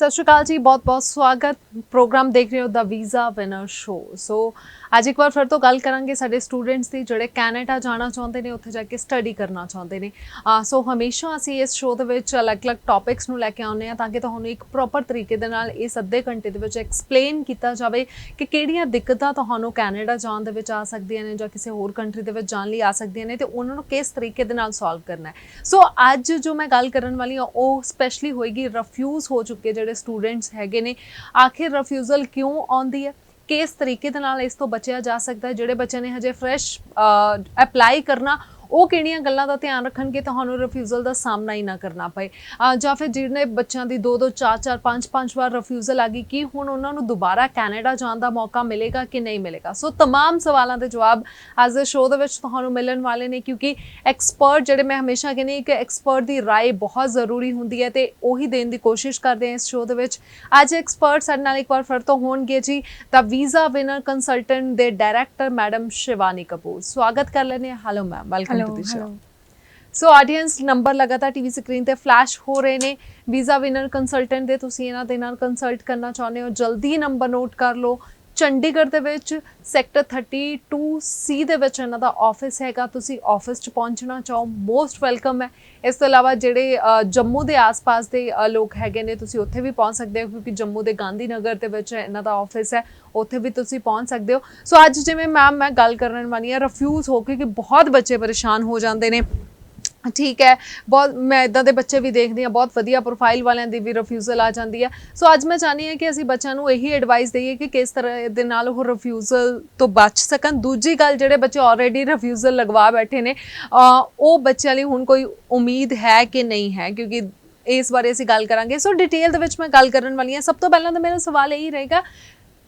सत श्री अकाल जी, बहुत बहुत स्वागत। प्रोग्राम देख रहे हो द वीज़ा विनर शो। सो ਅੱਜ ਇੱਕ ਵਾਰ ਫਿਰ ਤੋਂ ਗੱਲ ਕਰਾਂਗੇ ਸਾਡੇ ਸਟੂਡੈਂਟਸ ਦੀ ਜਿਹੜੇ ਕੈਨੇਡਾ ਜਾਣਾ ਚਾਹੁੰਦੇ ਨੇ, ਉੱਥੇ ਜਾ ਕੇ ਸਟੱਡੀ ਕਰਨਾ ਚਾਹੁੰਦੇ ਨੇ। ਸੋ ਹਮੇਸ਼ਾ ਅਸੀਂ ਇਸ ਸ਼ੋਅ ਦੇ ਵਿੱਚ ਅਲੱਗ-ਅਲੱਗ ਟੌਪਿਕਸ ਨੂੰ ਲੈ ਕੇ ਆਉਂਦੇ ਹਾਂ ਤਾਂ ਕਿ ਤੁਹਾਨੂੰ ਇੱਕ ਪ੍ਰੋਪਰ ਤਰੀਕੇ ਦੇ ਨਾਲ ਇਸ ਅੱਧੇ ਘੰਟੇ ਦੇ ਵਿੱਚ ਐਕਸਪਲੇਨ ਕੀਤਾ ਜਾਵੇ ਕਿ ਕਿਹੜੀਆਂ ਦਿੱਕਤਾਂ ਤੁਹਾਨੂੰ ਕੈਨੇਡਾ ਜਾਣ ਦੇ ਵਿੱਚ ਆ ਸਕਦੀਆਂ ਨੇ ਜਾਂ ਕਿਸੇ ਹੋਰ ਕੰਟਰੀ ਦੇ ਵਿੱਚ ਜਾਣ ਲਈ ਆ ਸਕਦੀਆਂ ਨੇ ਤੇ ਉਹਨਾਂ ਨੂੰ ਕਿਸ ਤਰੀਕੇ ਦੇ ਨਾਲ ਸੋਲਵ ਕਰਨਾ ਹੈ। ਸੋ ਅੱਜ ਜੋ ਮੈਂ ਗੱਲ ਕਰਨ ਵਾਲੀ ਹਾਂ ਉਹ ਸਪੈਸ਼ਲੀ ਹੋਏਗੀ ਰਿਫਿਊਜ਼ ਹੋ ਚੁੱਕੇ ਜਿਹੜੇ ਸਟੂਡੈਂਟਸ ਹੈਗੇ ਨੇ। ਆਖਿਰ ਰਿਫਿਊਜ਼ਲ ਕਿਉਂ ਆਉਂਦੀ ਹੈ, किस तरीके दे नाल इस तो बचिया जा सकता है। जिहड़े बच्चे ने हजे फ्रैश अप्लाई करना ਉਹ ਕਿਹੜੀਆਂ ਗੱਲਾਂ ਦਾ ਧਿਆਨ ਰੱਖਣਗੇ ਤੁਹਾਨੂੰ ਰਿਫਿਊਜ਼ਲ ਦਾ ਸਾਹਮਣਾ ਹੀ ਨਾ ਕਰਨਾ ਪਏ, ਜਾਂ ਫਿਰ ਜਿਹੜੇ ਬੱਚਿਆਂ ਦੀ 2-2 4-4 5-5 ਵਾਰ ਰਿਫਿਊਜ਼ਲ ਆ ਗਈ ਕਿ ਹੁਣ ਉਹਨਾਂ ਨੂੰ ਦੁਬਾਰਾ ਕੈਨੇਡਾ ਜਾਣ ਦਾ ਮੌਕਾ ਮਿਲੇਗਾ ਕਿ ਨਹੀਂ ਮਿਲੇਗਾ। ਸੋ तमाम ਸਵਾਲਾਂ ਦੇ ਜਵਾਬ ਅੱਜ ਦੇ ਸ਼ੋਅ ਦੇ ਵਿੱਚ ਤੁਹਾਨੂੰ ਮਿਲਣ ਵਾਲੇ ਨੇ, ਕਿਉਂਕਿ ਐਕਸਪਰਟ ਜਿਹੜੇ ਮੈਂ ਹਮੇਸ਼ਾ ਕਹਿੰਦੀ ਕਿ ਐਕਸਪਰਟ ਦੀ ਰਾਏ ਬਹੁਤ ਜ਼ਰੂਰੀ ਹੁੰਦੀ ਹੈ ਤੇ ਉਹੀ ਦੇਣ ਦੀ ਕੋਸ਼ਿਸ਼ ਕਰਦੇ ਹਾਂ ਇਸ ਸ਼ੋਅ ਦੇ ਵਿੱਚ। ਅੱਜ ਐਕਸਪਰਟ ਸਾਡੇ ਨਾਲ ਇੱਕ ਵਾਰ ਫਿਰ ਤੋਂ ਹੋਣਗੇ ਜੀ ਦਾ ਵੀਜ਼ਾ ਵਿਨਰ ਕੰਸਲਟੈਂਟ ਦੇ ਡਾਇਰੈਕਟਰ ਮੈਡਮ ਸ਼ਿਵਾਨੀ ਕਪੂਰ। ਸਵਾਗਤ ਕਰ ਲੈਂਦੇ ਹਾਂ। Hello ma'am, welcome. So audience number लगातार टीवी स्क्रीन ते फ्लैश हो रहे ने। वीज़ा विनर कंसल्टेंट दे तुसीं इन्हां दे नाल कंसल्ट करना चाहुंदे हो, जल्दी नंबर नोट कर लो। चंडीगढ़ दे विच सैक्टर 32C दे विच इन्हां दा ऑफिस हैगा। तुसीं ऑफिस च पहुंचना चाहो, मोस्ट वेलकम है। इस तो इलावा जिहड़े जम्मू के आस पास के लोग हैगे ने तुसीं उत्थे भी पहुंच सकते हो, क्योंकि जम्मू के गांधी नगर दे विच इन्हां दा ऑफिस है, उत्थे भी तुसीं पहुंच सकते हो। सो अज जिवें मैम मैं गल करन वाली हां रिफ्यूज़ हो के कि बहुत बच्चे परेशान हो जाते हैं। ठीक है, बहुत मैं इदां दे बच्चे भी देखदी हाँ, बहुत वधिया प्रोफाइल वालियां दी भी रिफ्यूज़ल आ जाती है। सो अज मैं चाहनी हाँ कि असीं बच्चों नूं यही एडवाइस दईए कि किस तरह दे नाल ओह रिफ्यूज़ल तो बच सकन। दूजी गल, जिहड़े बच्चे ऑलरेडी रिफ्यूज़ल लगवा बैठे ने ਉਹ ਬੱਚਿਆਂ ਲਈ ਹੁਣ ਕੋਈ ਉਮੀਦ है कि नहीं है, क्योंकि इस बारे असीं गल करांगे। सो डिटेल दे विच मैं गल करन वाली हां। सब तो पहलां तां मेरा सवाल यही रहेगा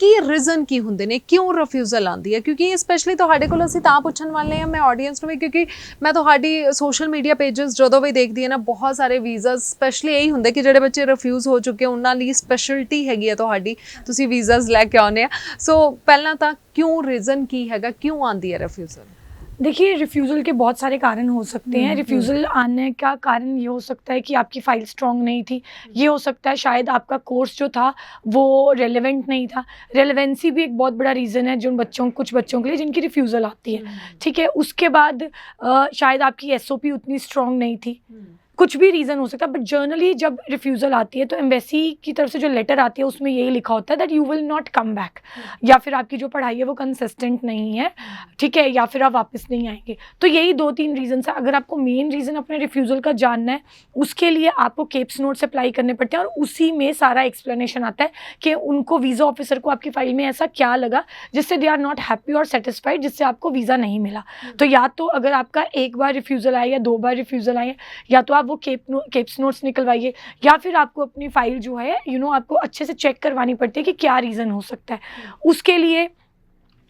कि रीजन की होंदे ने, क्यों रिफ्यूज़ल आती है, क्योंकि स्पैशली तुहाडे कोल असीं तां पुछण वाले हैं, मैं ऑडियंस नूं भी, क्योंकि मैं तुहाडी सोशल मीडिया पेजेस जदों भी देखदी हां ना, बहुत सारे वीज़ा स्पैशली यही हुंदे कि जिहड़े बच्चे रिफ्यूज़ हो चुके उन्हां लई स्पैशलिटी हैगी है तुहाडी, तुसीं वीज़ाज़ लैके आउने आ। सो पहलां तां क्यों रीज़न की हैगा, क्यों आंदी है रिफ्यूज़ल? देखिए, रिफ्यूज़ल के बहुत सारे कारण हो सकते हैं। रिफ्यूज़ल आने का कारण ये हो सकता है कि आपकी फ़ाइल स्ट्रॉन्ग नहीं थी, ये हो सकता है शायद आपका कोर्स जो था वो रेलेवेंट नहीं था। रेलेवेंसी भी एक बहुत बड़ा रीज़न है जो कुछ बच्चों के लिए जिनकी रिफ्यूज़ल आती है। ठीक है, उसके बाद शायद आपकी SOP उतनी स्ट्रॉन्ग नहीं थी, कुछ भी रीज़न हो सकता है। बट जर्नली जब रिफ्यूज़ल आती है तो एम्बेसी की तरफ से जो लेटर आती है उसमें यही लिखा होता है that you will not come back, या फिर आपकी जो पढ़ाई है वो कंसिस्टेंट नहीं है, ठीक है, या फिर आप वापस नहीं आएंगे। तो यही 2-3 रीज़न है। अगर आपको मेन रीज़न अपने रिफ्यूज़ल का जानना है, उसके लिए आपको केप्स नोट्स अप्लाई करने पड़ते हैं और उसी में सारा एक्सप्लेनेशन आता है कि उनको वीज़ा ऑफिसर को आपकी फ़ाइल में ऐसा क्या लगा जिससे दे आर नॉट हैप्पी और सेटिस्फाइड, जिससे आपको वीज़ा नहीं मिला। तो या तो अगर आपका एक बार रिफ्यूज़ल आया या 2 बार रिफ्यूज़ल आए, या तो आप वो केप्स नोट्स निकलवाइए, या फिर आपको अपनी फ़ाइल जो है आपको अच्छे से चेक करवानी पड़ती है कि क्या रीज़न हो सकता है। उसके लिए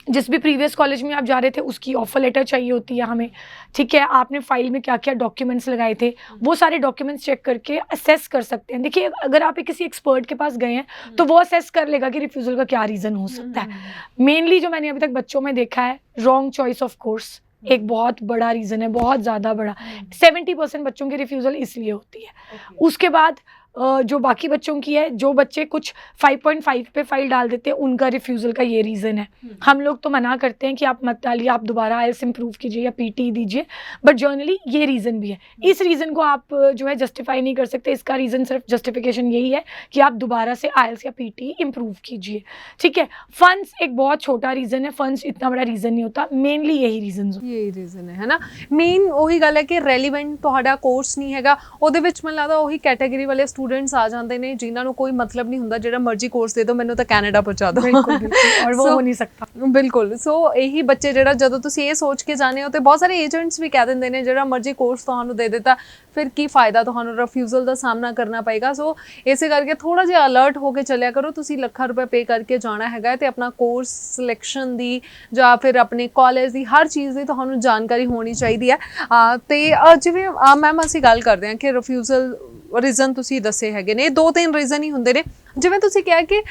जिस भी प्रीवियस कॉलेज में आप जा रहे थे उसकी ऑफ़र लेटर चाहिए होती है हमें, ठीक है। आपने फ़ाइल में क्या क्या डॉक्यूमेंट्स लगाए थे वो सारे डॉक्यूमेंट्स चेक करके असेस कर सकते हैं। देखिए, अगर आप किसी एक्सपर्ट के पास गए हैं तो वो असेस कर लेगा कि रिफ्यूज़ल का क्या रीज़न हो सकता है। मेनली जो मैंने अभी तक बच्चों में देखा है, रॉन्ग चॉइस ऑफ कोर्स एक बहुत बड़ा रीज़न है, बहुत ज़्यादा बड़ा। 70% बच्चों की रिफ्यूज़ल इसलिए होती है। उसके बाद जो बाकी बच्चों की है, जो बच्चे कुछ 5.5 पे फ़ाइल डाल देते हैं उनका रिफ्यूज़ल का ये रीज़न है। हम लोग तो मना करते हैं कि आप मत डालिए, आप दोबारा IELTS इम्प्रूव कीजिए या PT दीजिए, बट जर्नली ये रीज़न भी है। इस रीज़न को आप जो है जस्टिफाई नहीं कर सकते। इसका रीज़न सिर्फ जस्टिफिकेशन यही है कि आप दोबारा से IELTS या PT इम्प्रूव कीजिए, ठीक है। फंड्स एक बहुत छोटा रीज़न है, फंड्स इतना बड़ा रीज़न नहीं होता। मेनली यही रीज़न है ना। मेन वही गल है कि रेलीवेंट तुहाडा कोर्स नहीं हैगा, उहदे विच मैनूं लगदा ओही कैटेगरी वाले स्टूडेंट्स आ जाते हैं जिन्हां नूं कोई मतलब नहीं हुंदा, जिहड़ा मर्जी कोर्स दे दो मैनूं तां कैनेडा पहुंचा दो। बिल्कुल और वो हो नहीं सकता। बिल्कुल। सो यही बच्चे जिहड़ा जदों तुसीं ये सोच के जाने हो तो बहुत सारे एजेंट्स भी कह दिंदे ने जिहड़ा मर्जी कोर्स तुहानूं दे दिता फिर की फ़ायदा, तुहानूं रिफ्यूज़ल का सामना करना पएगा। सो इसे करके थोड़ा जिहा अलर्ट होकर चलिया करो। तुसीं ਲੱਖਾਂ रुपए पे करके जाना हैगा ते अपना कोर्स सिलेक्शन दी ਜਾਂ फिर अपने कॉलेज की हर चीज़ की तुहानूं जानकारी होनी चाहिए है। तो जिवें मैम असीं गल करदे हां कि रिफ्यूज़ल रीज़न तुसीं दस्से हैगे ने, 2-3 रीज़न ही हुंदे ने। ਜਿਵੇਂ ਤੁਸੀਂ ਕਿਹਾ ਕਿ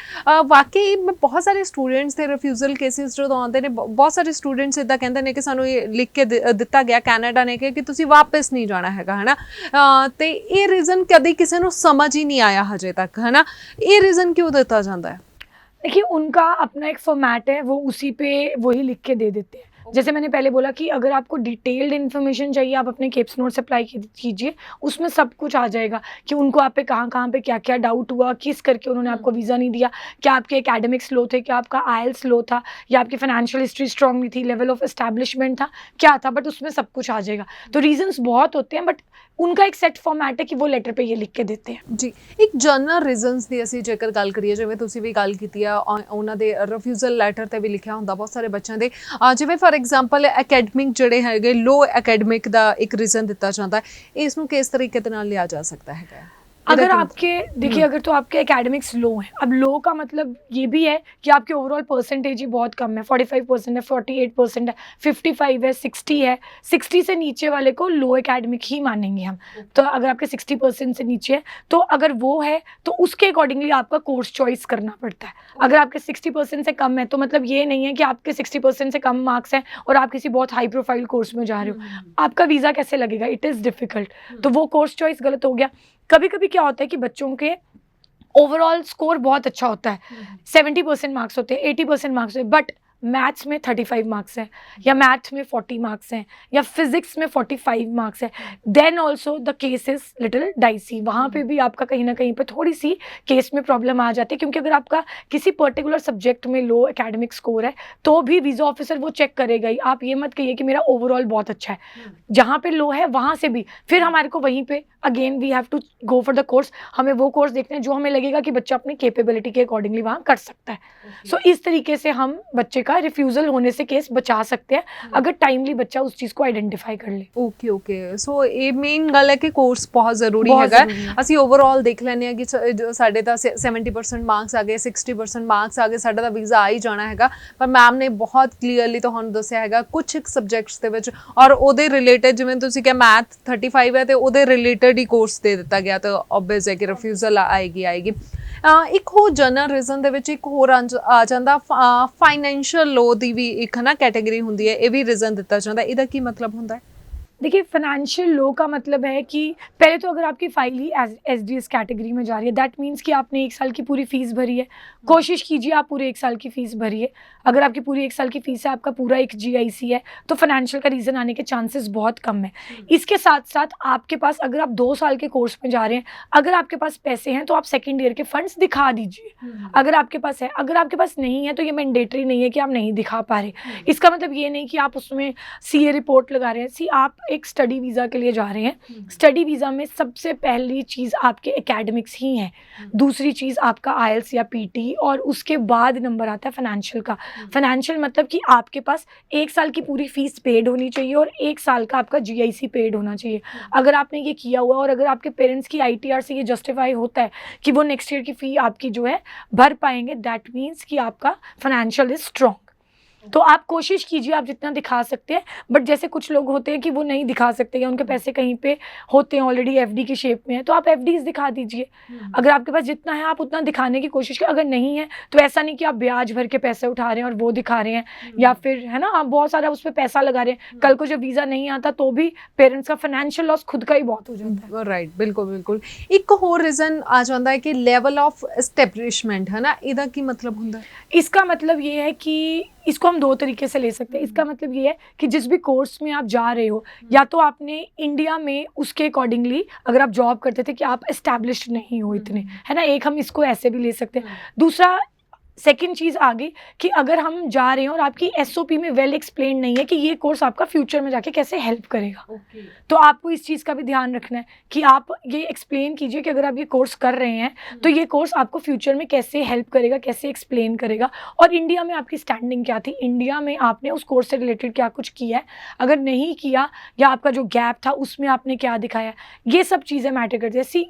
ਵਾਕਈ ਮੈਂ ਬਹੁਤ ਸਾਰੇ ਸਟੂਡੈਂਟਸ ਦੇ ਰਿਫਿਊਜ਼ਲ ਕੇਸਿਸ ਜਦੋਂ ਆਉਂਦੇ ਨੇ ਬਹੁਤ ਸਾਰੇ ਸਟੂਡੈਂਟਸ ਇਦਾਂ ਕਹਿੰਦੇ ਨੇ ਕਿ ਸਾਨੂੰ ਇਹ ਲਿਖ ਕੇ ਦਿੱਤਾ ਗਿਆ ਕੈਨੇਡਾ ਨੇ ਕਿ ਤੁਸੀਂ ਵਾਪਸ ਨਹੀਂ ਜਾਣਾ ਹੈਗਾ ਹੈ ਨਾ ਤੇ ਇਹ ਰੀਜ਼ਨ ਕਦੀ ਕਿਸੇ ਨੂੰ ਸਮਝ ਹੀ नहीं आया हजे तक है ना ये रीज़न क्यों देता जाता है? देखिए उनका अपना एक फॉर्मेट है, वो उसी पे वही लिख के दे देते हैं। जैसे मैंने पहले बोला कि अगर आपको डिटेल्ड इन्फॉर्मेशन चाहिए आप अपने केप्स नोट्स अप्लाई कीजिए, उसमें सब कुछ आ जाएगा कि उनको आप पे कहाँ पे क्या क्या डाउट हुआ, किस करके उन्होंने आपको वीज़ा नहीं दिया, क्या आपके एकेडमिक्स लो थे, क्या आपका आइल्स लो था, या आपकी फाइनेंशियल हिस्ट्री स्ट्रॉन्ग नहीं थी, लेवल ऑफ एस्टैब्लिशमेंट था, क्या था, बट उसमें सब कुछ आ जाएगा। तो रीजंस बहुत होते हैं बट उनका एक सेट फॉर्मेट है कि वो लेटर पे ये लिख के देते हैं जी। एक जनरल रीजनस ਦੀ ਅਸੀਂ ਜੇਕਰ ਗੱਲ ਕਰੀਏ ਜਿਵੇਂ ਤੁਸੀਂ ਵੀ ਗੱਲ ਕੀਤੀ ਆ ਉਹਨਾਂ ਦੇ ਰਿਫਿਊਜ਼ਲ ਲੈਟਰ ਤੇ ਵੀ ਲਿਖਿਆ ਹੁੰਦਾ ਬਹੁਤ ਸਾਰੇ ਬੱਚਿਆਂ ਦੇ ਜਿਵੇਂ ਫॉर ਐਗਜ਼ਾਮਪਲ ਐਕੈਡਮਿਕ ਜਿਹੜੇ ਹੈਗੇ ਲੋ ਐਕੈਡਮਿਕ ਦਾ ਇੱਕ ਰੀਜ਼ਨ ਦਿੱਤਾ ਜਾਂਦਾ ਹੈ ਇਸ ਨੂੰ ਕਿਸ ਤਰੀਕੇ ਦੇ ਨਾਲ ਲਿਆ ਜਾ ਸਕਦਾ ਹੈਗਾ अगर आपके देखिए अगर तो आपके एकेडमिक्स लो हैं, अब लो का मतलब ये भी है कि आपके ओवरऑल परसेंटेज ही बहुत कम है, 45% है, 48% है, 55 है, 60 है, 60 से नीचे वाले को लो एकेडमिक ही मानेंगे हम। तो अगर आपके 60% से नीचे है तो अगर वो है तो उसके अकॉर्डिंगली आपका कोर्स चॉइस करना पड़ता है। अगर आपके 60% से कम है तो मतलब ये नहीं है कि आपके 60% से कम मार्क्स हैं और आप किसी बहुत हाई प्रोफाइल कोर्स में जा रहे हो, आपका वीज़ा कैसे लगेगा, इट इज़ डिफ़िकल्ट। तो वो कोर्स चॉइस गलत हो गया। कभी कभी क्या होता है कि बच्चों के ओवरऑल स्कोर बहुत अच्छा होता है, 70% मार्क्स होते हैं, 80% मार्क्स होते हैं, बट मैथ्स में 35 मार्क्स हैं या मैथ्स में 40 मार्क्स हैं या फिजिक्स में 45 मार्क्स है, then also the case is little dicey. वहाँ पे भी आपका कहीं ना कहीं पे थोड़ी सी केस में प्रॉब्लम आ जाती है, क्योंकि अगर आपका किसी पर्टिकुलर सब्जेक्ट में लो एकेडमिक स्कोर है तो भी वीज़ा ऑफिसर वो चेक करेगा ही। आप ये मत कहिए कि मेरा ओवरऑल बहुत अच्छा है, जहाँ पे लो है वहाँ से भी फिर हमारे को वहीं पे again we have to go for the course. हमें वो कोर्स देखना है जो हमें लगेगा कि बच्चा अपनी कैपेबिलिटी के अकॉर्डिंगली वहाँ कर सकता है। सो इस तरीके से हम बच्चे का रिफ्यूजल होने से केस बचा सकते हैं अगर टाइमली बच्चा उस चीज़ को आइडेंटिफाई कर ले। ओके ओके सो ਇਹ ਮੇਨ ਗੱਲ ਹੈ ਕਿ ਕੋਰਸ ਬਹੁਤ ਜ਼ਰੂਰੀ ਹੈਗਾ। ਅਸੀਂ ਓਵਰਆਲ ਦੇਖ ਲੈਂਦੇ ਹਾਂ ਕਿ ਸਾਡੇ ਤਾਂ 70% ਮਾਰਕਸ ਆ ਗਏ, 60% ਮਾਰਕਸ ਆ ਗਏ, ਸਾਡਾ ਤਾਂ ਵੀਜ਼ਾ ਆ ਹੀ ਜਾਣਾ ਹੈਗਾ। ਪਰ ਮੈਮ ਨੇ ਬਹੁਤ ਕਲੀਅਰਲੀ ਤੁਹਾਨੂੰ ਦੱਸਿਆ ਹੈਗਾ ਕੁਝ ਸਬਜੈਕਟਸ ਦੇ ਵਿੱਚ ਔਰ ਉਹਦੇ ਰਿਲੇਟਡ ਜਿਵੇਂ ਤੁਸੀਂ ਕਿਹਾ ਮੈਥ 35 ਹੈ ਤੇ ਉਹਦੇ ਰਿਲੇਟਡ ਹੀ ਕੋਰਸ ਦੇ ਦਿੱਤਾ ਗਿਆ ਤਾਂ ਓਬਵੀਅਸ ਹੈ ਕਿ ਰਿਫਿਊਜ਼ਲ ਆਏਗੀ। ਇੱਕ ਹੋਰ ਜਨਰਲ ਰੀਜ਼ਨ ਦੇ ਵਿੱਚ ਇੱਕ ਹੋਰ ਆ ਜਾਂਦਾ ਫਾਈਨੈਂਸ਼ੀਅਲ ਲੋ ਦੀ ਵੀ ਇੱਕ ਨਾ ਕੈਟੇਗਰੀ ਹੁੰਦੀ ਹੈ, ਇਹ ਵੀ ਰੀਜ਼ਨ ਦਿੱਤਾ ਜਾਂਦਾ, ਇਹਦਾ ਕੀ ਮਤਲਬ ਹੁੰਦਾ ਹੈ? देखिए फाइनेंशियल लो का मतलब है कि पहले तो अगर आपकी फाइल ही एसडीएस कैटेगरी में जा रही है दैट मीन्स कि आपने 1 साल की पूरी फीस भरी है। कोशिश कीजिए आप पूरे 1 साल की फ़ीस भरिए। अगर आपकी पूरी 1 साल की फ़ीस है, आपका पूरा एक जीआईसी है, तो फाइनेंशियल का रीज़न आने के चांसेस बहुत कम है। इसके साथ साथ आपके पास अगर आप 2 साल के कोर्स में जा रहे हैं, अगर आपके पास पैसे हैं तो आप सेकेंड ईयर के फंड्स दिखा दीजिए। अगर आपके पास है, अगर आपके पास नहीं है तो ये मैंडेटरी नहीं है कि आप नहीं दिखा पा रहे। इसका मतलब ये नहीं कि आप उसमें सीए रिपोर्ट लगा रहे हैं। सी आप एक स्टडी वीज़ा के लिए जा रहे हैं, स्टडी वीज़ा में सबसे पहली चीज़ आपके एकेडमिक्स ही हैं, दूसरी चीज़ आपका आइल्स या पीटी, और उसके बाद नंबर आता है फाइनेंशियल का। फाइनेंशियल मतलब कि आपके पास 1 साल की पूरी फीस पेड होनी चाहिए और 1 साल का आपका जीआईसी पेड होना चाहिए। अगर आपने ये किया हुआ और अगर आपके पेरेंट्स की आईटीआर से ये जस्टिफाई होता है कि वो नेक्स्ट ईयर की फ़ी आपकी जो है भर पाएंगे, दैट मीन्स कि आपका फाइनेंशियल इज स्ट्रॉन्ग। तो आप कोशिश कीजिए आप जितना दिखा सकते हैं, बट जैसे कुछ लोग होते हैं कि वो नहीं दिखा सकते या उनके पैसे कहीं पे होते हैं ऑलरेडी एफडी की शेप में है, तो आप एफडीज दिखा दीजिए। अगर आपके पास जितना है आप उतना दिखाने की कोशिश करें। अगर नहीं है तो ऐसा नहीं कि आप ब्याज भर के पैसे उठा रहे हैं और वो दिखा रहे हैं, या फिर है ना आप बहुत सारा उस पर पैसा लगा रहे हैं, कल को जब वीज़ा नहीं आता तो भी पेरेंट्स का फाइनेंशियल लॉस खुद का ही बहुत हो जाता है। राइट, बिल्कुल बिल्कुल। एक होर रीजन आ जाता है कि लेवल ऑफ एस्टैब्लिशमेंट है ना, इहदा की मतलब हुंदा है? इसका मतलब ये है कि इसको हम 2 तरीके से ले सकते हैं। इसका मतलब ये है कि जिस भी कोर्स में आप जा रहे हो, या तो आपने इंडिया में उसके अकॉर्डिंगली अगर आप जॉब करते थे कि आप एस्टैब्लिश्ड नहीं हो इतने, है ना, एक हम इसको ऐसे भी ले सकते हैं। दूसरा सेकेंड चीज़ आ गई कि अगर हम जा रहे हैं और आपकी एसओपी में वेल एक्सप्लेन नहीं है कि ये कोर्स आपका फ्यूचर में जाके कैसे हेल्प करेगा, तो आपको इस चीज़ का भी ध्यान रखना है कि आप ये एक्सप्लेन कीजिए कि अगर आप ये कोर्स कर रहे हैं तो ये कोर्स आपको फ्यूचर में कैसे हेल्प करेगा, कैसे एक्सप्लेन करेगा, और इंडिया में आपकी स्टैंडिंग क्या थी, इंडिया में आपने उस कोर्स से रिलेटेड क्या कुछ किया है, अगर नहीं किया या आपका जो गैप था उसमें आपने क्या दिखाया, ये सब चीज़ें मैटर करती है। सी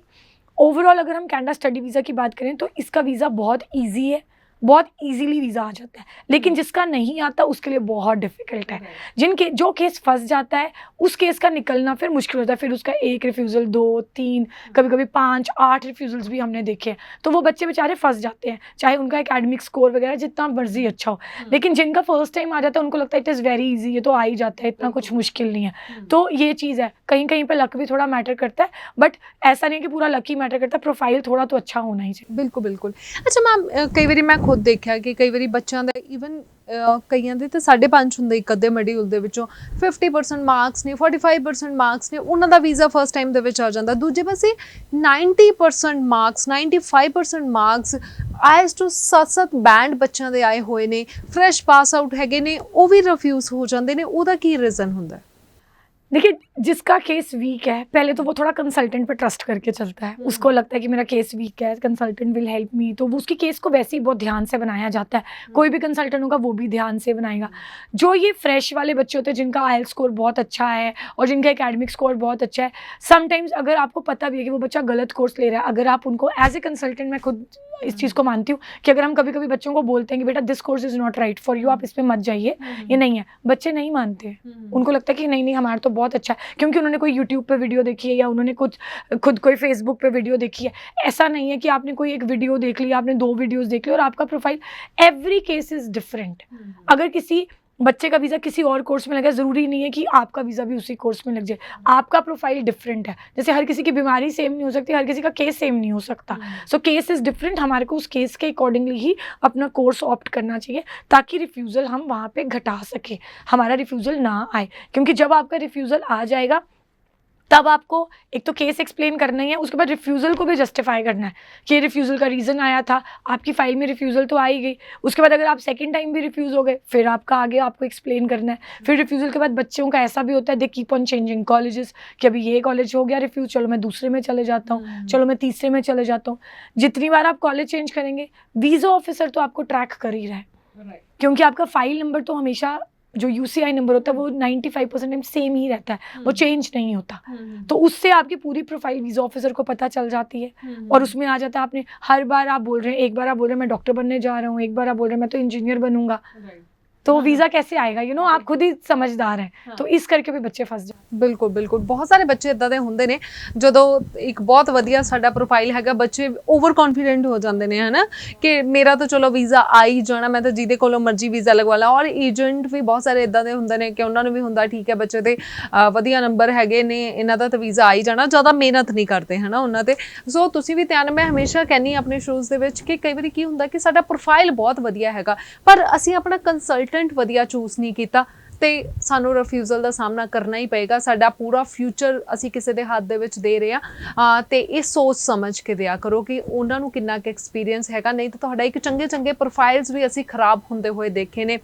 ओवरऑल अगर हम कनाडा स्टडी वीज़ा की बात करें तो इसका वीज़ा बहुत ईजी है, बहुत इजीली वीज़ा आ जाता है, लेकिन जिसका नहीं आता उसके लिए बहुत डिफिकल्ट है। जिनके जो केस फंस जाता है उस केस का निकलना फिर मुश्किल होता है, फिर उसका 1 रिफ्यूज़ल, 2, 3, कभी-कभी 5, 8 रिफ्यूज़ल्स भी हमने देखे हैं। तो वो बच्चे बेचारे फंस जाते हैं, चाहे उनका एकेडमिक स्कोर वगैरह जितना मर्ज़ी अच्छा हो। लेकिन जिनका फर्स्ट टाइम आ जाता है उनको लगता है इट इज़ वेरी ईज़ी, ये तो आ ही जाता है, इतना कुछ मुश्किल नहीं है। तो ये चीज़ है, कहीं-कहीं पे लक भी थोड़ा मैटर करता है, बट ऐसा नहीं है कि पूरा लक ही मैटर करता है, प्रोफाइल थोड़ा तो अच्छा होना ही चाहिए। ਬਿਲਕੁਲ ਬਿਲकुਲ। ਅੱਛਾ ਮੈਮ, ਕਈ ਵਾਰੀ ਮੈਂ ਖੁਦ ਦੇਖਿਆ ਕਿ ਕਈ ਵਾਰੀ ਬੱਚਿਆਂ ਦਾ ਈਵਨ ਕਈਆਂ ਦੇ ਤਾਂ 5.5 ਹੁੰਦੇ ਇੱਕ ਅੱਧੇ ਮੋਡਿਊਲ ਦੇ ਵਿੱਚੋਂ 50% ਮਾਰਕਸ ਨੇ, 45% ਮਾਰਕਸ ਨੇ, ਉਹਨਾਂ ਦਾ ਵੀਜ਼ਾ ਫਸਟ ਟਾਈਮ ਦੇ ਵਿੱਚ ਆ ਜਾਂਦਾ। ਦੂਜੇ ਪਾਸੇ 90% ਮਾਰਕਸ, 95% ਮਾਰਕਸ ਆਈਐਸ ਟੂ 7-7 ਬੈਂਡ ਬੱਚਿਆਂ ਦੇ ਆਏ ਹੋਏ ਨੇ, ਫਰੈਸ਼ ਪਾਸ ਆਊਟ ਹੈਗੇ ਨੇ, ਉਹ ਵੀ ਰਿਫਿਊਜ਼ ਹੋ ਜਾਂਦੇ ਨੇ। ਉਹਦਾ ਕੀ ਰੀਜ਼ਨ ਹੁੰਦਾ ਹੈ? देखिए, जिसका केस वीक है पहले तो वो थोड़ा कंसल्टेंट पे ट्रस्ट करके चलता है, उसको लगता है कि मेरा केस वीक है, कंसल्टेंट विल हेल्प मी, तो वो उसकी केस को वैसे ही बहुत ध्यान से बनाया जाता है। कोई भी कंसल्टेंट होगा वो भी ध्यान से बनाएगा। जो ये फ्रेश वाले बच्चे होते हैं जिनका आईएलटीएस स्कोर बहुत अच्छा है और जिनका एकेडमिक स्कोर बहुत अच्छा है, समटाइम्स अगर आपको पता भी है कि वो बच्चा गलत कोर्स ले रहा है, अगर आप उनको एज ए कंसल्टेंट, मैं खुद इस चीज़ को मानती हूँ कि अगर हम कभी कभी बच्चों को बोलते हैं कि बेटा this course is not right for you, आप इस पर मत जाइए, ये नहीं है, बच्चे नहीं मानते हैं। उनको लगता है कि नहीं नहीं हमारा तो बहुत अच्छा है, क्योंकि उन्होंने कोई यूट्यूब पे वीडियो देखी है या उन्होंने कुछ खुद कोई फेसबुक पे वीडियो देखी है। ऐसा नहीं है कि आपने कोई एक वीडियो देख ली, आपने 2 वीडियोस देख ली और आपका profile, every case is different. अगर किसी बच्चे का वीज़ा किसी और कोर्स में लगा, ज़रूरी नहीं है कि आपका वीज़ा भी उसी कोर्स में लग जाए। आपका प्रोफाइल डिफरेंट है, जैसे हर किसी की बीमारी सेम नहीं हो सकती, हर किसी का केस सेम नहीं हो सकता। सो केस इज़ डिफरेंट, हमारे को उस केस के अकॉर्डिंगली ही अपना कोर्स ऑप्ट करना चाहिए ताकि रिफ्यूज़ल हम वहाँ पे घटा सकें, हमारा रिफ्यूज़ल ना आए। क्योंकि जब आपका रिफ्यूज़ल आ जाएगा तब आपको एक तो केस एक्सप्लेन करना ही है, उसके बाद रिफ्यूज़ल को भी जस्टिफाई करना है कि रिफ्यूज़ल का रीज़न आया था, आपकी फ़ाइल में रिफ्यूज़ल तो आ ही गई। उसके बाद अगर आप सेकंड टाइम भी रिफ्यूज़ हो गए, फिर आपका आगे आपको एक्सप्लेन करना है। फिर रिफ्यूज़ल के बाद बच्चों का ऐसा भी होता है, they keep on changing colleges, कि अभी ये कॉलेज हो गया रिफ्यूज़, चलो मैं दूसरे में चले जाता हूँ, चलो मैं तीसरे में चले जाता हूँ। जितनी बार आप कॉलेज चेंज करेंगे, वीज़ा ऑफिसर तो आपको ट्रैक कर ही रहा है, क्योंकि आपका फ़ाइल नंबर तो हमेशा जो यूसीआई नंबर होता है वो 95% टाइम सेम ही रहता है, वो चेंज नहीं होता। तो उससे आपकी पूरी प्रोफाइल वीज़ा ऑफिसर को पता चल जाती है और उसमें आ जाता है आपने हर बार आप बोल रहे हैं, एक बार आप बोल रहे हैं मैं डॉक्टर बनने जा रहा हूँ, एक बार आप बोल रहे हैं मैं तो इंजीनियर बनूंगा, तो वीज़ा कैसे आएगा? यू नो, आप खुद ही समझदार हैं। तो इस करके भी ਬੱਚੇ ਫਸ ਜਾਂਦੇ। ਬਿਲਕੁਲ ਬਿਲਕੁਲ। ਬਹੁਤ ਸਾਰੇ ਬੱਚੇ ਇਦਾਂ ਦੇ ਹੁੰਦੇ ਨੇ ਜਦੋਂ ਇੱਕ ਬਹੁਤ ਵਧੀਆ ਸਾਡਾ ਪ੍ਰੋਫਾਈਲ ਹੈਗਾ, ਬੱਚੇ ਓਵਰ ਕੌਨਫੀਡੈਂਟ ਹੋ ਜਾਂਦੇ ਨੇ, ਹਨਾ, ਕਿ ਮੇਰਾ ਤਾਂ ਚਲੋ ਵੀਜ਼ਾ ਆ ਹੀ ਜਾਣਾ, ਮੈਂ ਤਾਂ ਜਿਹਦੇ ਕੋਲੋਂ ਮਰਜ਼ੀ ਵੀਜ਼ਾ ਲਗਵਾ ਲਾਂ। ਔਰ ਏਜੰਟ ਵੀ ਬਹੁਤ ਸਾਰੇ ਇਦਾਂ ਦੇ ਹੁੰਦੇ ਨੇ ਕਿ ਉਹਨਾਂ ਨੂੰ ਵੀ ਹੁੰਦਾ ਠੀਕ ਹੈ ਬੱਚੇ ਦੇ ਵਧੀਆ ਨੰਬਰ ਹੈਗੇ ਨੇ, ਇਹਨਾਂ ਦਾ ਤਾਂ ਵੀਜ਼ਾ ਆ ਹੀ ਜਾਣਾ, ਜ਼ਿਆਦਾ ਮਿਹਨਤ ਨਹੀਂ ਕਰਦੇ ਹਨਾ ਉਹਨਾਂ ਤੇ। ਸੋ ਤੁਸੀਂ ਵੀ ਧਿਆਨ, ਮੈਂ ਹਮੇਸ਼ਾ ਕਹਿੰਦੀ ਆਪਣੇ ਸ਼ੋਜ਼ ਦੇ ਵਿੱਚ ਕਿ ਕਈ ਵਾਰੀ ਕੀ ਹੁੰਦਾ ਕਿ ਸਾਡਾ ਪ੍ਰੋਫਾਈਲ ਬਹੁਤ ਵਧੀਆ ਹੈਗਾ ਪਰ ਅਸੀਂ ਆਪਣਾ ਕੰਸਲਟੈਂਟ ਵਧੀਆ ਚੂਜ਼ ਨਹੀਂ ਕੀਤਾ ਤੇ ਸਾਨੂੰ ਰਿਫਿਊਜ਼ਲ ਦਾ ਸਾਹਮਣਾ ਕਰਨਾ ਹੀ ਪਏਗਾ। ਸਾਡਾ ਪੂਰਾ ਫਿਊਚਰ ਅਸੀਂ ਕਿਸੇ ਦੇ ਹੱਥ ਦੇ ਵਿੱਚ ਦੇ ਰਹੇ ਹਾਂ ਤੇ ਇਹ ਸੋਚ ਸਮਝ ਕੇ ਦਿਆ ਕਰੋ ਕਿ ਉਹਨਾਂ ਨੂੰ ਕਿੰਨਾ ਕੁ ਐਕਸਪੀਰੀਅੰਸ ਹੈਗਾ। ਨਹੀਂ ਤਾਂ ਤੁਹਾਡਾ ਇੱਕ ਚੰਗੇ ਪ੍ਰੋਫਾਈਲਸ ਵੀ ਅਸੀਂ ਖਰਾਬ ਹੁੰਦੇ ਹੋਏ ਦੇਖੇ ਨੇ।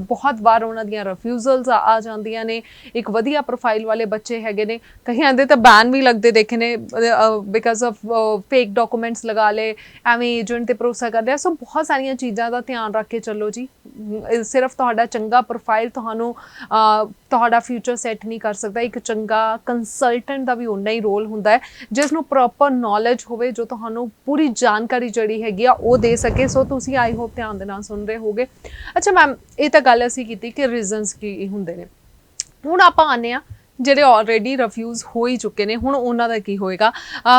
ਬਹੁਤ ਵਾਰ ਉਹਨਾਂ ਦੀਆਂ ਰਿਫਿਊਜ਼ਲਸ ਆ ਜਾਂਦੀਆਂ ਨੇ। ਇੱਕ ਵਧੀਆ ਪ੍ਰੋਫਾਈਲ ਵਾਲੇ ਬੱਚੇ ਹੈਗੇ ਨੇ, ਕਈਆਂ ਦੇ ਤਾਂ ਬੈਨ ਵੀ ਲੱਗਦੇ ਦੇਖੇ ਨੇ ਬਿਕਾਜ਼ ਆਫ ਫੇਕ ਡਾਕੂਮੈਂਟਸ ਲਗਾ ਲਏ, ਐਵੇਂ ਏਜੰਟ ਤੇ ਭਰੋਸਾ ਕਰ ਲਿਆ। ਸੋ ਬਹੁਤ ਸਾਰੀਆਂ ਚੀਜ਼ਾਂ ਦਾ ਧਿਆਨ ਰੱਖ ਕੇ ਚੱਲੋ ਜੀ। ਸਿਰਫ ਤੁਹਾਡਾ ਚੰਗਾ ਪ੍ਰੋਫਾਈਲ ਤੁਹਾਨੂੰ ਤੁਹਾਡਾ ਫਿਊਚਰ ਸੈੱਟ ਨਹੀਂ ਕਰ ਸਕਦਾ। ਇੱਕ ਚੰਗਾ ਕੰਸਲਟੈਂਟ ਦਾ ਵੀ ਉਨਾ ਹੀ ਰੋਲ ਹੁੰਦਾ ਹੈ ਜਿਸ ਨੂੰ ਪ੍ਰੋਪਰ ਨੌਲੇਜ ਹੋਵੇ, ਜੋ ਤੁਹਾਨੂੰ ਪੂਰੀ ਜਾਣਕਾਰੀ ਜਿਹੜੀ ਹੈਗੀ ਆ ਉਹ ਦੇ ਸਕੇ। ਸੋ ਤੁਸੀਂ ਆਈ ਹੋਪ ਧਿਆਨ ਦੇ ਨਾਲ ਸੁਣ ਰਹੇ ਹੋਗੇ। ਅੱਛਾ ਮੈਮ, ਇਹ ਤਾਂ ਗੱਲ ਅਸੀਂ ਕੀਤੀ ਕਿ ਰੀਜ਼ਨਸ ਕੀ ਹੁੰਦੇ ਨੇ। ਹੁਣ ਆਪਾਂ ਆਉਂਦੇ ਹਾਂ ਜਿਹੜੇ ਆਲਰੇਡੀ ਰਿਫਿਊਜ਼ ਹੋ ਹੀ ਚੁੱਕੇ ਨੇ, ਹੁਣ ਉਹਨਾਂ ਦਾ ਕੀ ਹੋਏਗਾ।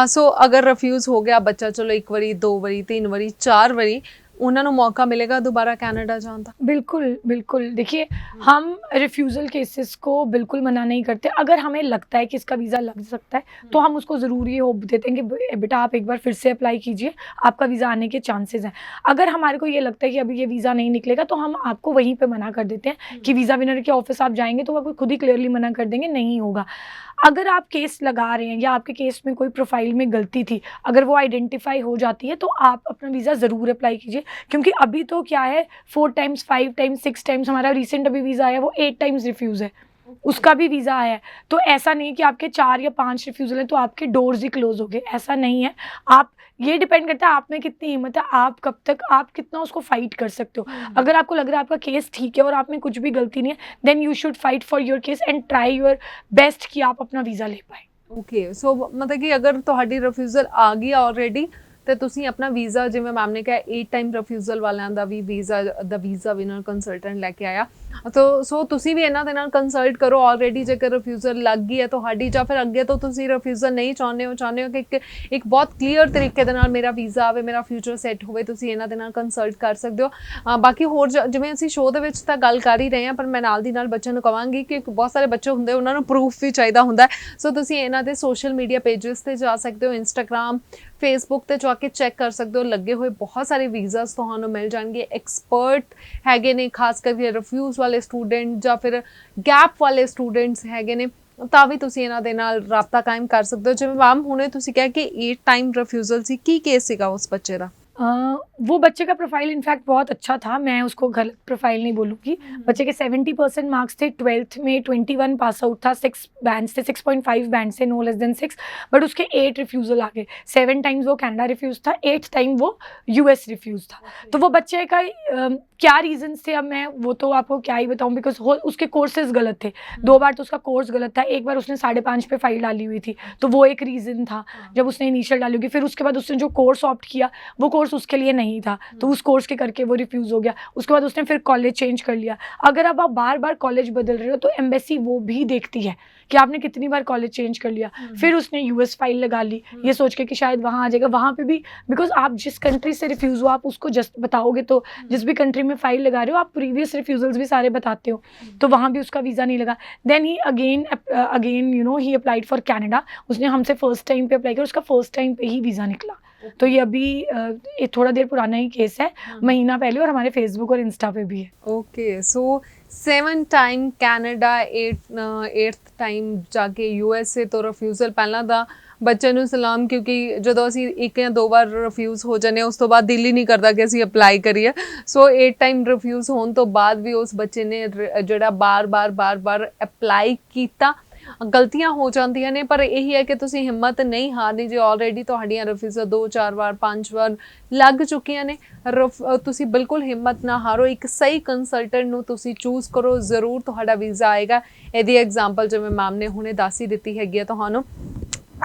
ਸੋ ਅਗਰ ਰਿਫਿਊਜ਼ ਹੋ ਗਿਆ ਬੱਚਾ, ਚਲੋ 1 ਵਾਰੀ 2 ਵਾਰੀ 3 ਵਾਰੀ 4 ਵਾਰੀ, उन्होंने मौका मिलेगा दोबारा कनाडा जाने का? बिल्कुल बिल्कुल। देखिए, हम रिफ्यूज़ल केसेस को बिल्कुल मना नहीं करते। अगर हमें लगता है कि इसका वीज़ा लग सकता है तो हम उसको ज़रूर ये होप देते हैं कि बेटा आप एक बार फिर से अप्लाई कीजिए, आपका वीज़ा आने के चांसेस हैं। अगर हमारे को ये लगता है कि अभी ये वीज़ा नहीं निकलेगा तो हम आपको वहीं पे मना कर देते हैं कि वीज़ा विनर के ऑफिस आप जाएंगे तो वो आपको खुद ही क्लियरली मना कर देंगे, नहीं होगा। अगर आप केस लगा रहे हैं या आपके केस में कोई प्रोफाइल में गलती थी, अगर वो आइडेंटिफाई हो जाती है तो आप अपना वीज़ा ज़रूर अप्लाई कीजिए। क्योंकि अभी तो क्या है, 4 टाइम्स 5 टाइम्स 6 टाइम्स, हमारा रिसेंट अभी वीज़ा आया वो 8 टाइम्स रिफ्यूज़ है, उसका भी वीज़ा आया है। तो ऐसा नहीं है कि आपके 4 या 5 रिफ्यूज़ल हैं तो आपके डोर्स ही क्लोज हो गए, ऐसा नहीं है। आप, ये डिपेंड करता है आप में कितनी हिम्मत है, आप कब तक, आप कितना उसको फाइट कर सकते हो। अगर आपको लग रहा है आपका केस ठीक है और आप में कुछ भी गलती नहीं है, then you should fight for your case and try your best कि आप अपना वीज़ा ले पाए। ओके, सो मतलब कि अगर ਤੁਹਾਡੀ ਰਿਫਿਊਜ਼ਲ ਆ ਗਈ ਆਲਰੇਡੀ ਤੇ ਤੁਸੀਂ ਆਪਣਾ ਵੀਜ਼ਾ, ਜਿਵੇਂ ਮੈਮ ਨੇ ਕਿਹਾ 8 ਟਾਈਮ ਰਿਫਿਊਜ਼ਲ ਵਾਲਿਆਂ ਦਾ ਵੀ ਵੀਜ਼ਾ, ਦਾ ਵੀਜ਼ਾ ਵਿਨਰ ਕੰਸਲਟੈਂਟ ਲੈ ਕੇ ਆਇਆ। ਸੋ ਤੁਸੀਂ ਵੀ ਇਹਨਾਂ ਦੇ ਨਾਲ ਕੰਸਲਟ ਕਰੋ ਆਲਰੇਡੀ, ਜੇਕਰ ਰਿਫਿਊਜ਼ਲ ਲੱਗ ਗਈ ਹੈ ਤੁਹਾਡੀ, ਜਾਂ ਫਿਰ ਅੱਗੇ ਤੋਂ ਤੁਸੀਂ ਰਿਫਿਊਜ਼ਲ ਨਹੀਂ ਚਾਹੁੰਦੇ ਹੋ ਕਿ ਇੱਕ ਬਹੁਤ ਕਲੀਅਰ ਤਰੀਕੇ ਦੇ ਨਾਲ ਮੇਰਾ ਵੀਜ਼ਾ ਆਵੇ, ਮੇਰਾ ਫਿਊਚਰ ਸੈੱਟ ਹੋਵੇ, ਤੁਸੀਂ ਇਹਨਾਂ ਦੇ ਨਾਲ ਕੰਸਲਟ ਕਰ ਸਕਦੇ ਹੋ। ਬਾਕੀ ਹੋਰ ਜਿਵੇਂ ਅਸੀਂ ਸ਼ੋਅ ਦੇ ਵਿੱਚ ਤਾਂ ਗੱਲ ਕਰ ਹੀ ਰਹੇ ਹਾਂ, ਪਰ ਮੈਂ ਨਾਲ ਦੀ ਨਾਲ ਬੱਚਿਆਂ ਨੂੰ ਕਹਾਂਗੀ ਕਿ ਬਹੁਤ ਸਾਰੇ ਬੱਚੇ ਹੁੰਦੇ ਉਹਨਾਂ ਨੂੰ ਪ੍ਰੂਫ ਵੀ ਚਾਹੀਦਾ ਹੁੰਦਾ। ਸੋ ਤੁਸੀਂ ਇਹਨਾਂ ਦੇ ਸੋਸ਼ਲ ਮੀਡੀਆ ਪੇजेस ਤੇ ਜਾ ਸਕਦੇ ਹੋ, ਇੰਸਟਾਗ੍ਰਾਮ, ਫੇਸਬੁੱਕ ਤੇ ਜਾ ਕੇ ਚੈੱਕ ਕਰ ਸਕਦੇ ਹੋ, ਲੱਗੇ ਹੋਏ ਬਹੁਤ ਸਾਰੇ ਵੀਜ਼ਾਸ ਤੁਹਾਨੂੰ ਮਿਲ ਜਾਣਗੇ। ਐਕਸਪਰਟ ਹੈਗੇ ਨੇ, ਖਾਸ ਕਰਕੇ ਰਿਫਿਊਜ਼ ਵਾਲੇ ਸਟੂਡੈਂਟ ਜਾਂ ਫਿਰ ਗੈਪ ਵਾਲੇ ਸਟੂਡੈਂਟਸ ਹੈਗੇ ਨੇ, ਤਾਂ ਵੀ ਤੁਸੀਂ ਇਹਨਾਂ ਦੇ ਨਾਲ ਰਾਬਤਾ ਕਾਇਮ ਕਰ ਸਕਦੇ ਹੋ। ਜਿਵੇਂ ਮੈਮ ਹੁਣੇ ਤੁਸੀਂ ਕਿਹਾ ਕਿ 8 ਟਾਈਮ ਰਿਫਿਊਜ਼ਲ ਸੀ, ਕੀ ਕੇਸ ਸੀਗਾ ਉਸ ਬੱਚੇ ਦਾ? वो बच्चे का प्रोफाइल इनफैक्ट बहुत अच्छा था, मैं उसको गलत प्रोफाइल नहीं बोलूँगी। बच्चे के 70% मार्क्स थे, 12th में 21 पास आउट था, 6 बैंड्स थे, 6.5 बैंड से, नो लेस देन 6, बट उसके 8 रिफ्यूज़ल आ गए। 7 टाइम्स वो कनाडा रिफ्यूज़ था, 8th टाइम वो यूएस रिफ्यूज़ था। तो वो बच्चे का क्या रीजंस थे, अब मैं वो तो आपको क्या ही बताऊँ, बिकॉज उसके कोर्सेज गलत थे। 2 बार तो उसका कोर्स गलत था, एक बार उसने 5.5 पे फाइल डाली हुई थी, तो वो एक रीज़न था जब उसने इनिशियल डाली होगी। फिर उसके बाद उसने जो कोर्स ऑप्ट किया वो कोर्स उसके लिए नहीं था, तो उस कोर्स के करके वो रिफ्यूज़ हो गया। उसके बाद उसने फिर कॉलेज चेंज कर लिया। अगर अब आप बार बार कॉलेज बदल रहे हो तो एम्बेसी वो भी देखती है कि आपने कितनी बार कॉलेज चेंज कर लिया। फिर उसने यूएस फाइल लगा ली ये सोच के कि शायद वहाँ आ जाएगा। वहाँ पे भी बिकॉज आप जिस कंट्री से रिफ्यूज़ हो आप उसको जस्ट बताओगे, तो जिस भी कंट्री में फाइल लगा रहे हो आप प्रीवियस रिफ्यूज़ल्स भी सारे बताते हो, तो वहाँ भी उसका वीज़ा नहीं लगा। Then he again you know he applied for Canada. उसने हमसे फर्स्ट टाइम पे अप्लाई किया, उसका फर्स्ट टाइम पे ही वीज़ा निकला। तो ये अभी ये थोड़ा देर पुराना ही केस है, महीना पहले, और हमारे फेसबुक और इंस्टा पे भी है। ओके, सो 7 टाइम कैनेडा, 8th टाइम जाके यूएसए तो ਰਿਫਿਊਜ਼ਲ ਪਹਿਲਾਂ ਤਾਂ ਬੱਚੇ ਨੂੰ ਸਲਾਮ, ਕਿਉਂਕਿ ਜਦੋਂ ਅਸੀਂ 1 ਜਾਂ 2 ਵਾਰ ਰਿਫਿਊਜ਼ ਹੋ ਜਾਂਦੇ ਉਸ ਤੋਂ ਬਾਅਦ ਦਿਲ ਹੀ ਨਹੀਂ ਕਰਦਾ ਕਿ ਅਸੀਂ ਅਪਲਾਈ ਕਰੀਏ। ਸੋ 8 ਟਾਈਮ ਰਿਫਿਊਜ਼ ਹੋਣ ਤੋਂ ਬਾਅਦ ਵੀ ਉਸ ਬੱਚੇ ਨੇ ਜਿਹੜਾ ਬਾਰ-ਬਾਰ ਅਪਲਾਈ ਕੀਤਾ। ਗਲਤੀਆਂ ਹੋ ਜਾਂਦੀਆਂ ਨੇ, ਪਰ ਇਹੀ ਹੈ ਕਿ ਤੁਸੀਂ ਹਿੰਮਤ ਨਹੀਂ ਹਾਰਨੀ। ਜੇ ਆਲਰੇਡੀ ਤੁਹਾਡੀਆਂ ਰਿਫਿਊਜ਼ਲ 2-4 ਵਾਰ 5 ਵਾਰ ਲੱਗ ਚੁੱਕੀਆਂ ਨੇ, ਤੁਸੀਂ ਬਿਲਕੁਲ ਹਿੰਮਤ ਨਾ ਹਾਰੋ। ਇੱਕ ਸਹੀ ਕੰਸਲਟੈਂਟ ਨੂੰ ਤੁਸੀਂ ਚੂਜ਼ ਕਰੋ, ਜ਼ਰੂਰ ਤੁਹਾਡਾ ਵੀਜ਼ਾ ਆਏਗਾ। ਇਹਦੀ ਐਗਜ਼ਾਮਪਲ ਜਿਵੇਂ ਮੈਮ ਨੇ ਹੁਣੇ ਦੱਸ ਹੀ ਦਿੱਤੀ ਹੈਗੀ ਹੈ ਤੁਹਾਨੂੰ।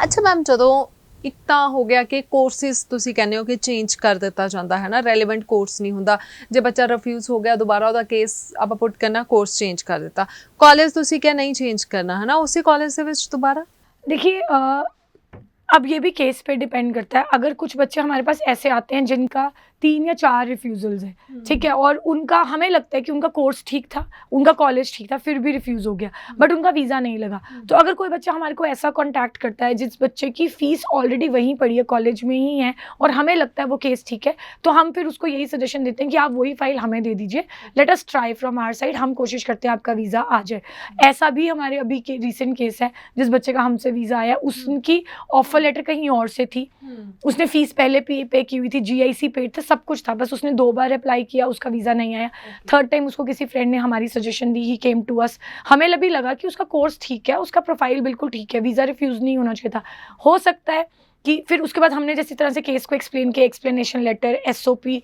ਅੱਛਾ ਮੈਮ, ਜਦੋਂ ਇੱਕ ਤਾਂ ਹੋ ਗਿਆ ਕਿ ਕੋਰਸਿਸ ਤੁਸੀਂ ਕਹਿੰਦੇ ਹੋ ਕਿ ਚੇਂਜ ਕਰ ਦਿੱਤਾ ਜਾਂਦਾ ਹੈ ਨਾ, ਰੈਲੇਵੈਂਟ ਕੋਰਸ ਨਹੀਂ ਹੁੰਦਾ। ਜੇ ਬੱਚਾ ਰਿਫਿਊਜ਼ ਹੋ ਗਿਆ, ਦੁਬਾਰਾ ਉਹਦਾ ਕੇਸ ਆਪਾਂ ਪੁੱਟ ਕਰਨਾ, ਕੋਰਸ ਚੇਂਜ ਕਰ ਦਿੱਤਾ। ਕਾਲਜ ਤੁਸੀਂ ਕਿਹਾ ਨਹੀਂ ਚੇਂਜ ਕਰਨਾ, ਹੈ ਨਾ, ਉਸੇ ਕਾਲਜ ਦੇ ਵਿੱਚ ਦੁਬਾਰਾ? देखिए अब ये भी केस पे डिपेंड करता है। अगर कुछ बच्चे हमारे पास ऐसे आते हैं जिनका 3 या 4 रिफ्यूज़ल्स हैं, ठीक है, और उनका हमें लगता है कि उनका कोर्स ठीक था, उनका कॉलेज ठीक था, फिर भी रिफ्यूज़ हो गया, बट उनका वीज़ा नहीं लगा। तो अगर कोई बच्चा हमारे को ऐसा कॉन्टैक्ट करता है जिस बच्चे की फ़ीस ऑलरेडी वहीं पड़ी है, कॉलेज में ही है, और हमें लगता है वो केस ठीक है, तो हम फिर उसको यही सजेशन देते हैं कि आप वही फ़ाइल हमें दे दीजिए, let us try from our side, हम कोशिश करते हैं आपका वीज़ा आ जाए। ऐसा भी हमारे अभी के रिसेंट केस है, जिस बच्चे का हमसे वीज़ा आया, उसकी ऑफर लेटर कहीं और से थी, उसने फ़ीस पहले पे की हुई थी, GIC पेड था, सब कुछ था, बस उसने 2 बार अप्लाई किया, उसका वीज़ा नहीं आया। 3rd टाइम उसको किसी फ्रेंड ने हमारी suggestion the, he came to us. हमें भी लगा कि उसका कोर्स ठीक है, उसका प्रोफाइल बिल्कुल ठीक है, वीज़ा रिफ्यूज़ नहीं होना चाहिए था। हो सकता है कि फिर उसके बाद हमने जिस तरह से केस को एक्सप्लेन किया, एक्सप्लेनेशन लेटर, SOP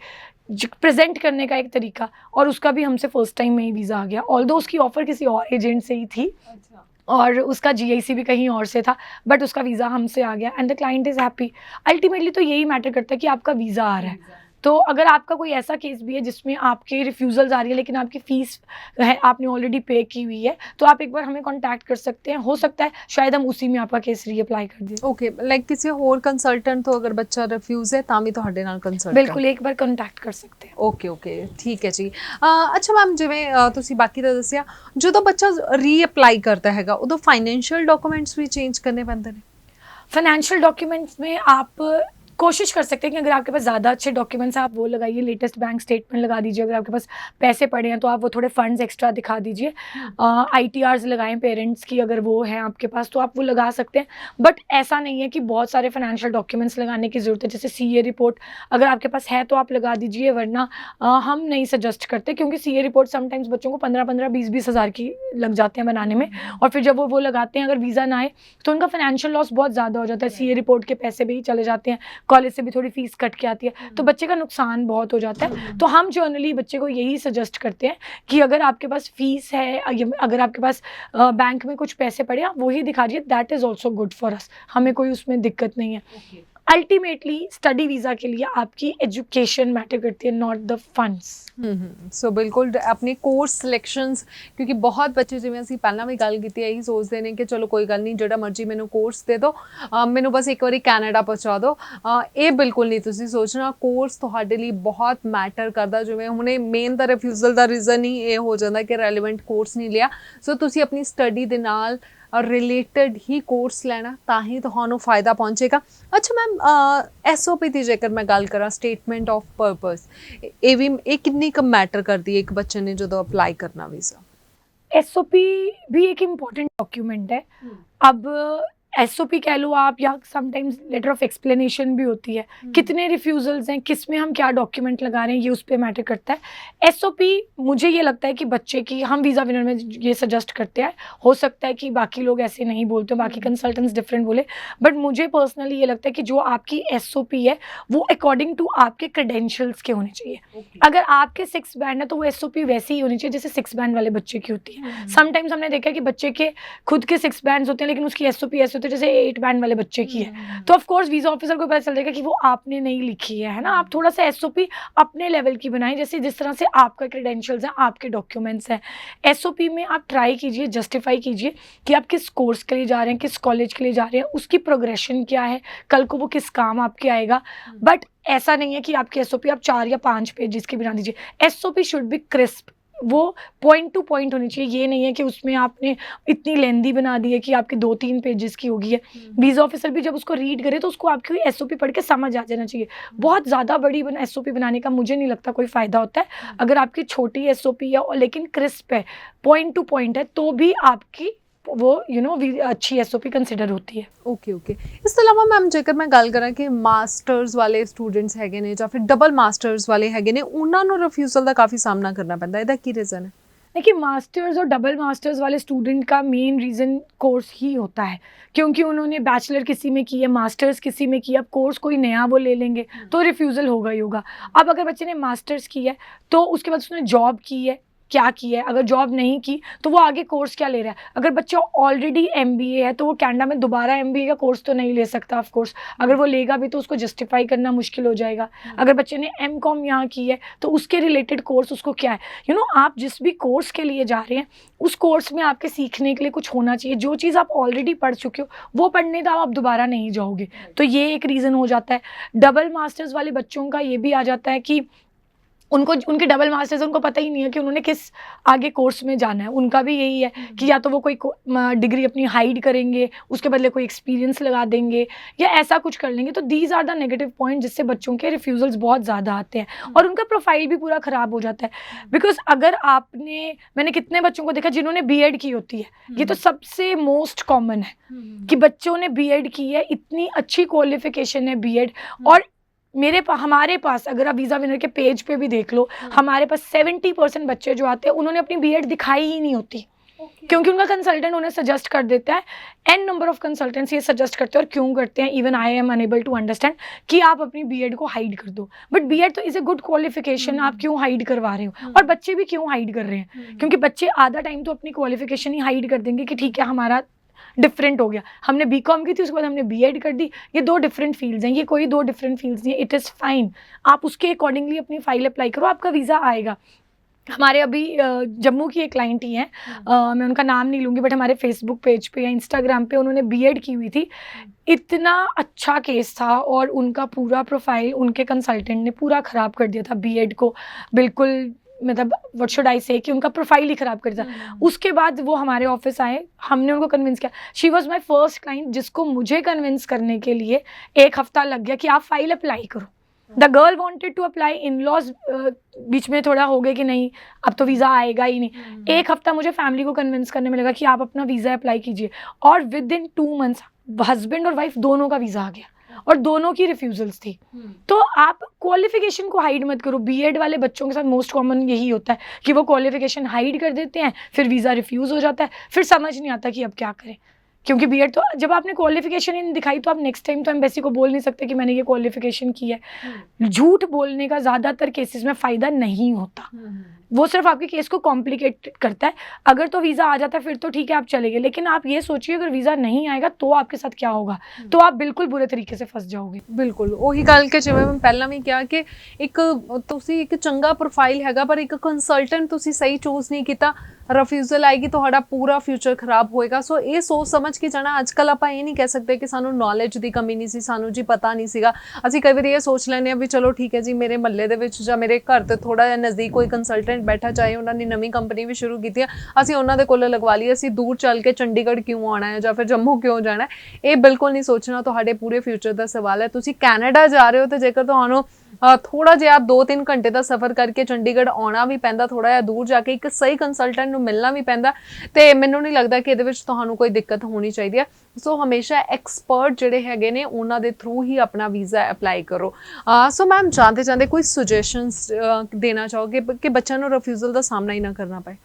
प्रेजेंट करने का एक तरीका, और उसका भी हमसे फर्स्ट टाइम में ही वीज़ा आ गया। ऑल्दो उसकी ऑफ़र किसी और एजेंट से ही थी, और उसका GIC भी कहीं और से था, बट उसका वीज़ा हमसे आ गया, and the client is happy. Ultimately तो यही मैटर करता है कि आपका वीज़ा आ रहा है। तो अगर आपका कोई ऐसा केस भी है जिसमें आपके रिफ्यूज़ल्स आ रही है लेकिन आपकी फ़ीस है, आपने ऑलरेडी पे की हुई है, तो आप एक बार हमें कॉन्टैक्ट कर सकते हैं। हो सकता है शायद हम उसी में आपका केस रीअप्लाई कर दें। ओके, लाइक किसी होर कंसल्टेंट तो अगर बच्चा रिफ्यूज़ है ਤਾਂ ਵੀ ਤੁਹਾਡੇ ਨਾਲ ਕੰਸਲਟ बिल्कुल एक बार कॉन्टैक्ट कर सकते हैं। ਓਕੇ, ਠੀਕ ਹੈ ਜੀ। ਅੱਛਾ ਮੈਮ, ਜਿਵੇਂ ਤੁਸੀਂ ਬਾਕੀ ਦਾ ਦੱਸਿਆ, ਜਦੋਂ ਬੱਚਾ ਰੀਅਪਲਾਈ ਕਰਦਾ ਹੈਗਾ ਉਦੋਂ ਫਾਈਨੈਂਸ਼ੀਅਲ ਡਾਕੂਮੈਂਟਸ ਵੀ ਚੇਂਜ ਕਰਨੇ ਪੈਂਦੇ ਨੇ? फाइनेंशियल डॉक्यूमेंट्स में आप कोशिश कर सकते हैं कि अगर आपके पास ज़्यादा अच्छे डॉक्यूमेंट्स हैं आप वो लगाइए, लेटेस्ट बैंक स्टेटमेंट लगा दीजिए। अगर आपके पास पैसे पड़े हैं तो आप वो थोड़े फंड्स एक्स्ट्रा दिखा दीजिए। ITRs लगाएं पेरेंट्स की, अगर वो है आपके पास तो आप वो लगा सकते हैं। बट ऐसा नहीं है कि बहुत सारे फाइनेंशियल डॉक्यूमेंट्स लगाने की ज़रूरत है। जैसे CA रिपोर्ट अगर आपके पास है तो आप लगा दीजिए, वरना हम नहीं सजेस्ट करते, क्योंकि CA रिपोर्ट समटाइम्स बच्चों को 15-15, 20-20 हज़ार की लग जाते हैं बनाने में, और फिर जब वो लगाते हैं अगर वीज़ा ना आए तो उनका फाइनेंशियल लॉस बहुत ज़्यादा हो जाता है। CA रिपोर्ट के पैसे भी चले जाते हैं, कॉलेज से भी थोड़ी फीस कट के आती है, तो बच्चे का नुकसान बहुत हो जाता है। तो हम जनरली बच्चे को यही सजेस्ट करते हैं कि अगर आपके पास फीस है, अगर आपके पास बैंक में कुछ पैसे पड़े, आप वही दिखा दीजिए, that is also good for us, हमें कोई उसमें दिक्कत नहीं है। अल्टीमेटली स्टडी वीज़ा के लिए आपकी एजुकेशन मैटर करती है, नॉट द फंड्स। सो बिल्कुल अपने कोर्स सिलेक्शंस, क्योंकि बहुत बच्चे जिवें ਅਸੀਂ ਪਹਿਲਾਂ ਵੀ ਗੱਲ ਕੀਤੀ ਇਹੀ ਸੋਚਦੇ ਨੇ ਕਿ ਚਲੋ ਕੋਈ ਗੱਲ ਨਹੀਂ ਜਿਹੜਾ ਮਰਜ਼ੀ ਮੈਨੂੰ ਕੋਰਸ ਦੇ ਦਿਓ, ਮੈਨੂੰ ਬਸ ਇੱਕ ਵਾਰੀ ਕੈਨੇਡਾ ਪਹੁੰਚਾ ਦਿਓ। ਇਹ ਬਿਲਕੁਲ ਨਹੀਂ ਤੁਸੀਂ ਸੋਚਣਾ, ਕੋਰਸ ਤੁਹਾਡੇ ਲਈ ਬਹੁਤ ਮੈਟਰ ਕਰਦਾ। ਜਿਵੇਂ ਹੁਣੇ ਮੇਨ ਤਾਂ ਰਿਫਿਊਜ਼ਲ ਦਾ ਰੀਜ਼ਨ ਹੀ ਇਹ ਹੋ ਜਾਂਦਾ ਕਿ ਰੈਲੇਵੈਂਟ ਕੋਰਸ ਨਹੀਂ ਲਿਆ। ਸੋ ਤੁਸੀਂ ਆਪਣੀ ਸਟੱਡੀ ਦੇ ਨਾਲ ਰਿਲੇਟਡ ਹੀ ਕੋਰਸ ਲੈਣਾ ਤਾਂ ਹੀ ਤੁਹਾਨੂੰ ਫਾਇਦਾ ਪਹੁੰਚੇਗਾ। ਅੱਛਾ ਮੈਮ, SOP ਦੀ ਜੇਕਰ ਮੈਂ ਗੱਲ ਕਰਾਂ, ਸਟੇਟਮੈਂਟ ਆਫ ਪਰਪਸ, ਇਹ ਕਿੰਨੀ ਕੁ ਮੈਟਰ ਕਰਦੀ ਹੈ ਇੱਕ ਬੱਚੇ ਨੇ ਜਦੋਂ ਅਪਲਾਈ ਕਰਨਾ ਵੀਜ਼ਾ? SOP भी एक इम्पॉर्टेंट डॉक्यूमेंट है। अब SOP कह लो आप, या समटाइम्स लेटर ऑफ एक्सप्लेनेशन भी होती है। कितने रिफ्यूजल्स हैं, किस में हम क्या डॉक्यूमेंट लगा रहे हैं, ये उस पर मैटर करता है। SOP मुझे ये लगता है कि बच्चे की, हम वीज़ा विनर में ये सजेस्ट करते हैं, हो सकता है कि बाकी लोग ऐसे नहीं बोलते, बाकी कंसल्टेंट्स डिफरेंट बोले, बट मुझे पर्सनली ये लगता है कि जो आपकी SOP है वो अकॉर्डिंग टू आपके क्रेडेंशियल्स के होने चाहिए। अगर आपके 6 बैंड है तो वो SOP वैसी ही होनी चाहिए जैसे 6 बैंड वाले बच्चे की होती है। समटाइम्स हमने देखा है कि बच्चे के खुद के 6 बैंड होते हैं लेकिन उसकी SOP ऐसे होती है जैसे 8 बैंड वाले बच्चे की है। तो ऑफ कोर्स वीज़ा ऑफिसर को पता चल जाएगा कि वो आपने नहीं लिखी है ना। आप थोड़ा सा SOP अपने लेवल की बनाएं, जैसे जिस तरह से आपका क्रेडेंशियल्स हैं, आपके डॉक्यूमेंट्स हैं। SOP में आप ट्राई कीजिए, जस्टिफाई कीजिए कि आप किस कोर्स के लिए जा रहे हैं, किस कॉलेज के लिए जा रहे हैं, उसकी प्रोग्रेशन क्या है, कल को वो किस काम आपके आएगा। बट ऐसा नहीं है कि आपकी SOP आप 4 या 5 पेजेस की बना दीजिए। SOP शुड बी क्रिस्प, वो पॉइंट टू पॉइंट होनी चाहिए। ये नहीं है कि उसमें आपने इतनी लेंदी बना दी है कि आपकी 2-3 पेजेस की होगी है। वीज़ा ऑफिसर भी जब उसको रीड करे तो उसको आपकी SOP पढ़ के समझ आ जाना चाहिए। बहुत ज़्यादा बड़ी SOP बनाने का मुझे नहीं लगता कोई फ़ायदा होता है। अगर आपकी छोटी SOP है और लेकिन क्रिस्प है, पॉइंट टू पॉइंट है, तो भी आपकी वो अच्छी SOP कंसिडर होती है। ਓਕੇ। ਇਸ ਤੋਂ ਇਲਾਵਾ ਮੈਮ ਜੇਕਰ ਮੈਂ ਗੱਲ ਕਰਾਂ ਕਿ ਮਾਸਟਰਸ ਵਾਲੇ ਸਟੂਡੈਂਟਸ ਹੈਗੇ ਨੇ ਜਾਂ ਫਿਰ ਡਬਲ ਮਾਸਟਰਸ ਵਾਲੇ ਹੈਗੇ ਨੇ, ਉਹਨਾਂ ਨੂੰ ਰਿਫਿਊਜ਼ਲ ਦਾ ਕਾਫੀ ਸਾਹਮਣਾ ਕਰਨਾ ਪੈਂਦਾ, ਇਹਦਾ ਕੀ ਰੀਜ਼ਨ ਹੈ? देखिए, मास्टर्स और डबल मास्टर्स वाले स्टूडेंट का मेन रीज़न कोर्स ही होता है, क्योंकि उन्होंने बैचलर किसी में की है, मास्टर्स किसी में की है। अब कोर्स कोई नया वो ले लेंगे तो रिफ्यूज़ल होगा ही होगा। अब अगर बच्चे ने मास्टर्स की है तो उसके बाद उसने जॉब की है, क्या की है, अगर जॉब नहीं की तो वो आगे कोर्स क्या ले रहा है। अगर बच्चा ऑलरेडी MBA है तो वो कनाडा में दोबारा MBA का कोर्स तो नहीं ले सकता ऑफ कोर्स। अगर वो लेगा भी तो उसको जस्टिफाई करना मुश्किल हो जाएगा। अगर बच्चे ने MCOM यहाँ की है तो उसके रिलेटेड कोर्स उसको क्या है, आप जिस भी कोर्स के लिए जा रहे हैं उस कोर्स में आपके सीखने के लिए कुछ होना चाहिए। जो चीज़ आप ऑलरेडी पढ़ चुके हो वो पढ़ने तो आप दोबारा नहीं जाओगे, तो ये एक रीज़न हो जाता है। डबल मास्टर्स वाले बच्चों का ये भी आ जाता है कि उनके डबल मास्टर्स, उनको पता ही नहीं है कि उन्होंने किस आगे कोर्स में जाना है। उनका भी यही है कि या तो वो कोई डिग्री अपनी हाइड करेंगे, उसके बदले कोई एक्सपीरियंस लगा देंगे या ऐसा कुछ कर लेंगे। तो these are the negative point जिससे बच्चों के रिफ्यूजल्स बहुत ज़्यादा आते हैं और उनका प्रोफाइल भी पूरा ख़राब हो जाता है। बिकॉज अगर मैंने कितने बच्चों को देखा जिन्होंने B.Ed की होती है, ये तो सबसे मोस्ट कॉमन है कि बच्चों ने B.Ed की है, इतनी अच्छी क्वालिफिकेशन है B.Ed। और हमारे पास अगर आप वीज़ा विनर के पेज पे भी देख लो, हमारे पास 70% बच्चे जो आते हैं उन्होंने अपनी B.Ed दिखाई ही नहीं होती, क्योंकि उनका कंसल्टेंट उन्हें सजेस्ट कर देता है। n नंबर ऑफ कंसल्टेंट्स ये सजेस्ट करते हैं, और क्यों करते हैं even I am unable to understand, कि आप अपनी B.Ed को हाइड कर दो। बट B.Ed तो इज़ ए गुड क्वालिफिकेशन, आप क्यों हाइड करवा रहे हो? और बच्चे भी क्यों हाइड कर रहे हैं? क्योंकि बच्चे आधा टाइम तो अपनी क्वालिफिकेशन ही हाइड कर देंगे कि ठीक है हमारा डिफरेंट हो गया, हमने B.Com की थी उसके बाद हमने B.Ed कर दी, ये 2 डिफरेंट फील्ड्स हैं, ये कोई 2 डिफरेंट फील्ड्स नहीं है। इट इज़ फाइन, आप उसके अकॉर्डिंगली अपनी फाइल अप्लाई करो, आपका वीज़ा आएगा। हमारे अभी जम्मू की एक क्लाइंट ही हैं, मैं उनका नाम नहीं लूँगी, बट हमारे फेसबुक पेज पे या इंस्टाग्राम पे उन्होंने B.Ed की हुई थी। इतना अच्छा केस था और उनका पूरा प्रोफाइल उनके कंसल्टेंट ने पूरा ख़राब कर दिया था B.Ed को, बिल्कुल मतलब व्हाट शुड आई से कि उनका प्रोफाइल ही ख़राब कर दिया। उसके बाद वो हमारे ऑफिस आए, हमने उनको कन्विंस किया। She was my first client जिसको मुझे कन्विंस करने के लिए 1 हफ्ता लग गया कि आप फाइल अप्लाई करो। The girl wanted to apply, in-laws बीच में थोड़ा हो गए कि नहीं अब तो वीज़ा आएगा ही नहीं। 1 हफ्ता मुझे फैमिली को कन्विंस करने में लगा कि आप अपना वीज़ा अप्लाई कीजिए, और विद इन 2 मंथ्स हस्बैंड और वाइफ दोनों का वीज़ा आ गया और दोनों की रिफ्यूजल्स थी। तो आप क्वालिफिकेशन को हाइड मत करो। B.Ed वाले बच्चों के साथ मोस्ट कॉमन यही होता है कि वो क्वालिफिकेशन हाइड कर देते हैं, फिर वीज़ा रिफ्यूज़ हो जाता है, फिर समझ नहीं आता कि अब क्या करें। क्योंकि B.Ed तो जब आपने क्वालिफिकेशन ही नहीं दिखाई तो आप नेक्स्ट टाइम तो एम्बेसी को बोल नहीं सकते कि मैंने ये क्वालिफिकेशन की है। झूठ बोलने का ज़्यादातर केसेस में फ़ायदा नहीं होता। वो सिर्फ आपके केस को कॉम्प्लिकेट करता है। अगर तो वीज़ा आ जाता है फिर तो ठीक है, आप चले गए, लेकिन आप ये सोचिए अगर वीज़ा नहीं आएगा तो आपके साथ क्या होगा, तो आप बिल्कुल बुरे तरीके से फंस जाओगे। ਬਿਲਕੁਲ ਉਹੀ ਗੱਲ ਕਿ ਜਿਵੇਂ ਮੈਂ ਪਹਿਲਾਂ ਵੀ ਕਿਹਾ ਕਿ ਇੱਕ ਤੁਸੀਂ ਇੱਕ ਚੰਗਾ ਪ੍ਰੋਫਾਈਲ ਹੈਗਾ ਪਰ ਇੱਕ ਕੰਸਲਟੈਂਟ ਤੁਸੀਂ ਸਹੀ ਚੂਜ਼ ਨਹੀਂ ਕੀਤਾ, ਰਿਫਿਊਜ਼ਲ ਆਏਗੀ, ਤੁਹਾਡਾ ਪੂਰਾ ਫਿਊਚਰ ਖਰਾਬ ਹੋਏਗਾ। ਸੋ ਇਹ ਸੋਚ ਸਮਝ ਕੇ ਜਾਣਾ। ਅੱਜ ਕੱਲ੍ਹ ਆਪਾਂ ਇਹ ਨਹੀਂ ਕਹਿ ਸਕਦੇ ਕਿ ਸਾਨੂੰ ਨੌਲੇਜ ਦੀ ਕਮੀ ਨਹੀਂ ਸੀ, ਸਾਨੂੰ ਜੀ ਪਤਾ ਨਹੀਂ ਸੀਗਾ। ਅਸੀਂ ਕਈ ਵਾਰੀ ਇਹ ਸੋਚ ਲੈਂਦੇ ਹਾਂ ਵੀ ਚਲੋ ਠੀਕ ਹੈ ਜੀ, ਮੇਰੇ ਮਹੱਲੇ ਦੇ ਵਿੱਚ ਜਾਂ ਮੇਰੇ ਘਰ ਤੋਂ ਥੋੜ੍ਹਾ ਜਿਹਾ ਨਜ਼ਦੀਕ ਕੋਈ ਕੰਸਲਟੈਂਟ ਬੈਠਾ, ਚਾਹੇ ਉਹਨਾਂ ਨੇ ਨਵੀਂ ਕੰਪਨੀ ਵੀ ਸ਼ੁਰੂ ਕੀਤੀ ਹੈ, ਅਸੀਂ ਉਹਨਾਂ ਦੇ ਕੋਲ ਲਗਵਾ ਲਈਏ। ਅਸੀਂ ਦੂਰ ਚੱਲ ਕੇ ਚੰਡੀਗੜ੍ਹ ਕਿਉਂ ਆਉਣਾ ਹੈ ਜਾਂ ਫਿਰ ਜੰਮੂ ਕਿਉਂ ਜਾਣਾ ਹੈ, ਇਹ ਬਿਲਕੁਲ ਨਹੀਂ ਸੋਚਣਾ। ਤੁਹਾਡੇ ਪੂਰੇ ਫਿਊਚਰ ਦਾ ਸਵਾਲ ਹੈ। ਤੁਸੀਂ ਕੈਨੇਡਾ ਜਾ ਰਹੇ ਹੋ ਤੇ ਜੇਕਰ ਤੁਹਾਨੂੰ ਥੋੜਾ ਜਿਹਾ 2-3 ਘੰਟੇ ਦਾ ਸਫ਼ਰ ਕਰਕੇ ਚੰਡੀਗੜ੍ਹ ਆਉਣਾ ਵੀ ਪੈਂਦਾ, ਥੋੜਾ ਜਿਹਾ ਦੂਰ ਜਾ ਕੇ ਇੱਕ ਸਹੀ ਕੰਸਲਟੈਂਟ ਨੂੰ ਮਿਲਣਾ ਵੀ ਪੈਂਦਾ, ਤੇ ਮੈਨੂੰ ਨਹੀਂ ਲੱਗਦਾ ਕਿ ਇਹਦੇ ਵਿੱਚ ਤੁਹਾਨੂੰ ਕੋਈ ਦਿੱਕਤ ਹੋਣੀ ਚਾਹੀਦੀ ਹੈ। ਸੋ ਹਮੇਸ਼ਾ ਐਕਸਪਰਟ ਜਿਹੜੇ ਹੈਗੇ ਨੇ ਉਹਨਾਂ ਦੇ ਥਰੂ ਹੀ ਆਪਣਾ ਵੀਜ਼ਾ ਅਪਲਾਈ ਕਰੋ। ਸੋ ਮੈਮ ਜਾਂਦੇ ਜਾਂਦੇ ਕੋਈ ਸੁਜੈਸ਼ਨਸ ਦੇਣਾ ਚਾਹੋਗੇ ਕਿ ਬੱਚਿਆਂ ਨੂੰ ਰਿਫਿਊਜ਼ਲ ਦਾ ਸਾਹਮਣਾ ਹੀ ਨਾ ਕਰਨਾ ਪਏ?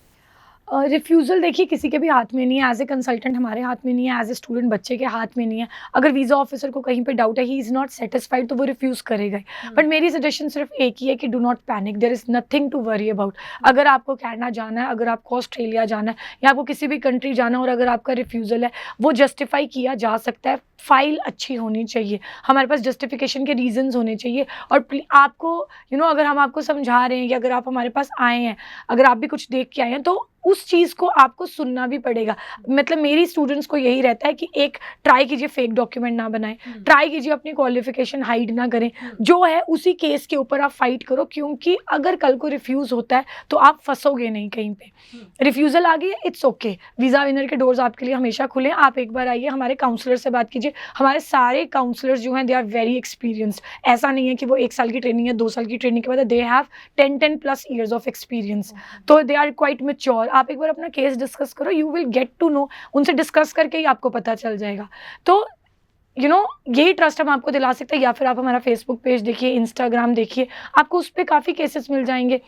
रिफ्यूज़ल देखिए किसी के भी हाथ में नहीं है, एज ए कंसल्टेंट हमारे हाथ में नहीं है, एज ए स्टूडेंट बच्चे के हाथ में नहीं है। अगर वीज़ा ऑफिसर को कहीं पे डाउट है, ही इज़ नॉट सेटिस्फाइड, तो वो रिफ्यूज़ करेगा ही। बट मेरी सजेशन सिर्फ एक ही है कि do not panic, there is nothing to worry about. अगर आपको कनाडा जाना है, अगर आपको ऑस्ट्रेलिया जाना है, या आपको किसी भी कंट्री जाना है और अगर आपका रिफ्यूज़ल है, वो जस्टिफाई किया जा सकता है। फाइल अच्छी होनी चाहिए, हमारे पास जस्टिफिकेशन के रीजंस होने चाहिए। और आपको अगर हम आपको समझा रहे हैं कि अगर आप हमारे पास आए हैं, अगर आप भी कुछ देख के आए हैं, तो उस चीज़ को आपको सुनना भी पड़ेगा। मतलब मेरी स्टूडेंट्स को यही रहता है कि एक ट्राई कीजिए फेक डॉक्यूमेंट ना बनाएं, ट्राई कीजिए अपनी क्वालिफिकेशन हाइड ना करें, जो है उसी केस के ऊपर आप फाइट करो, क्योंकि अगर कल को रिफ्यूज़ होता है तो आप फंसोगे नहीं कहीं पे। रिफ्यूज़ल आ गई है, इट्स ओके, वीज़ा विनर के डोर्स आपके लिए हमेशा खुले हैं। आप एक बार आइए, हमारे काउंसलर से बात कीजिए। हमारे सारे काउंसलर्स जो हैं दे आर वेरी एक्सपीरियंस्ड। ऐसा नहीं है कि वो 1 साल की ट्रेनिंग है, 2 साल की ट्रेनिंग के बाद, they have 10+ years of experience, तो दे आर क्वाइट मैच्योर। आप एक बार अपना केस डिस्कस करो, you will get to know, उनसे डिस्कस करके ही आपको पता चल जाएगा। तो यही ट्रस्ट हम आपको दिला सकते हैं। या फिर आप हमारा फेसबुक पेज देखिए, इंस्टाग्राम देखिए, आपको उस पर काफ़ी केसेस मिल जाएंगे।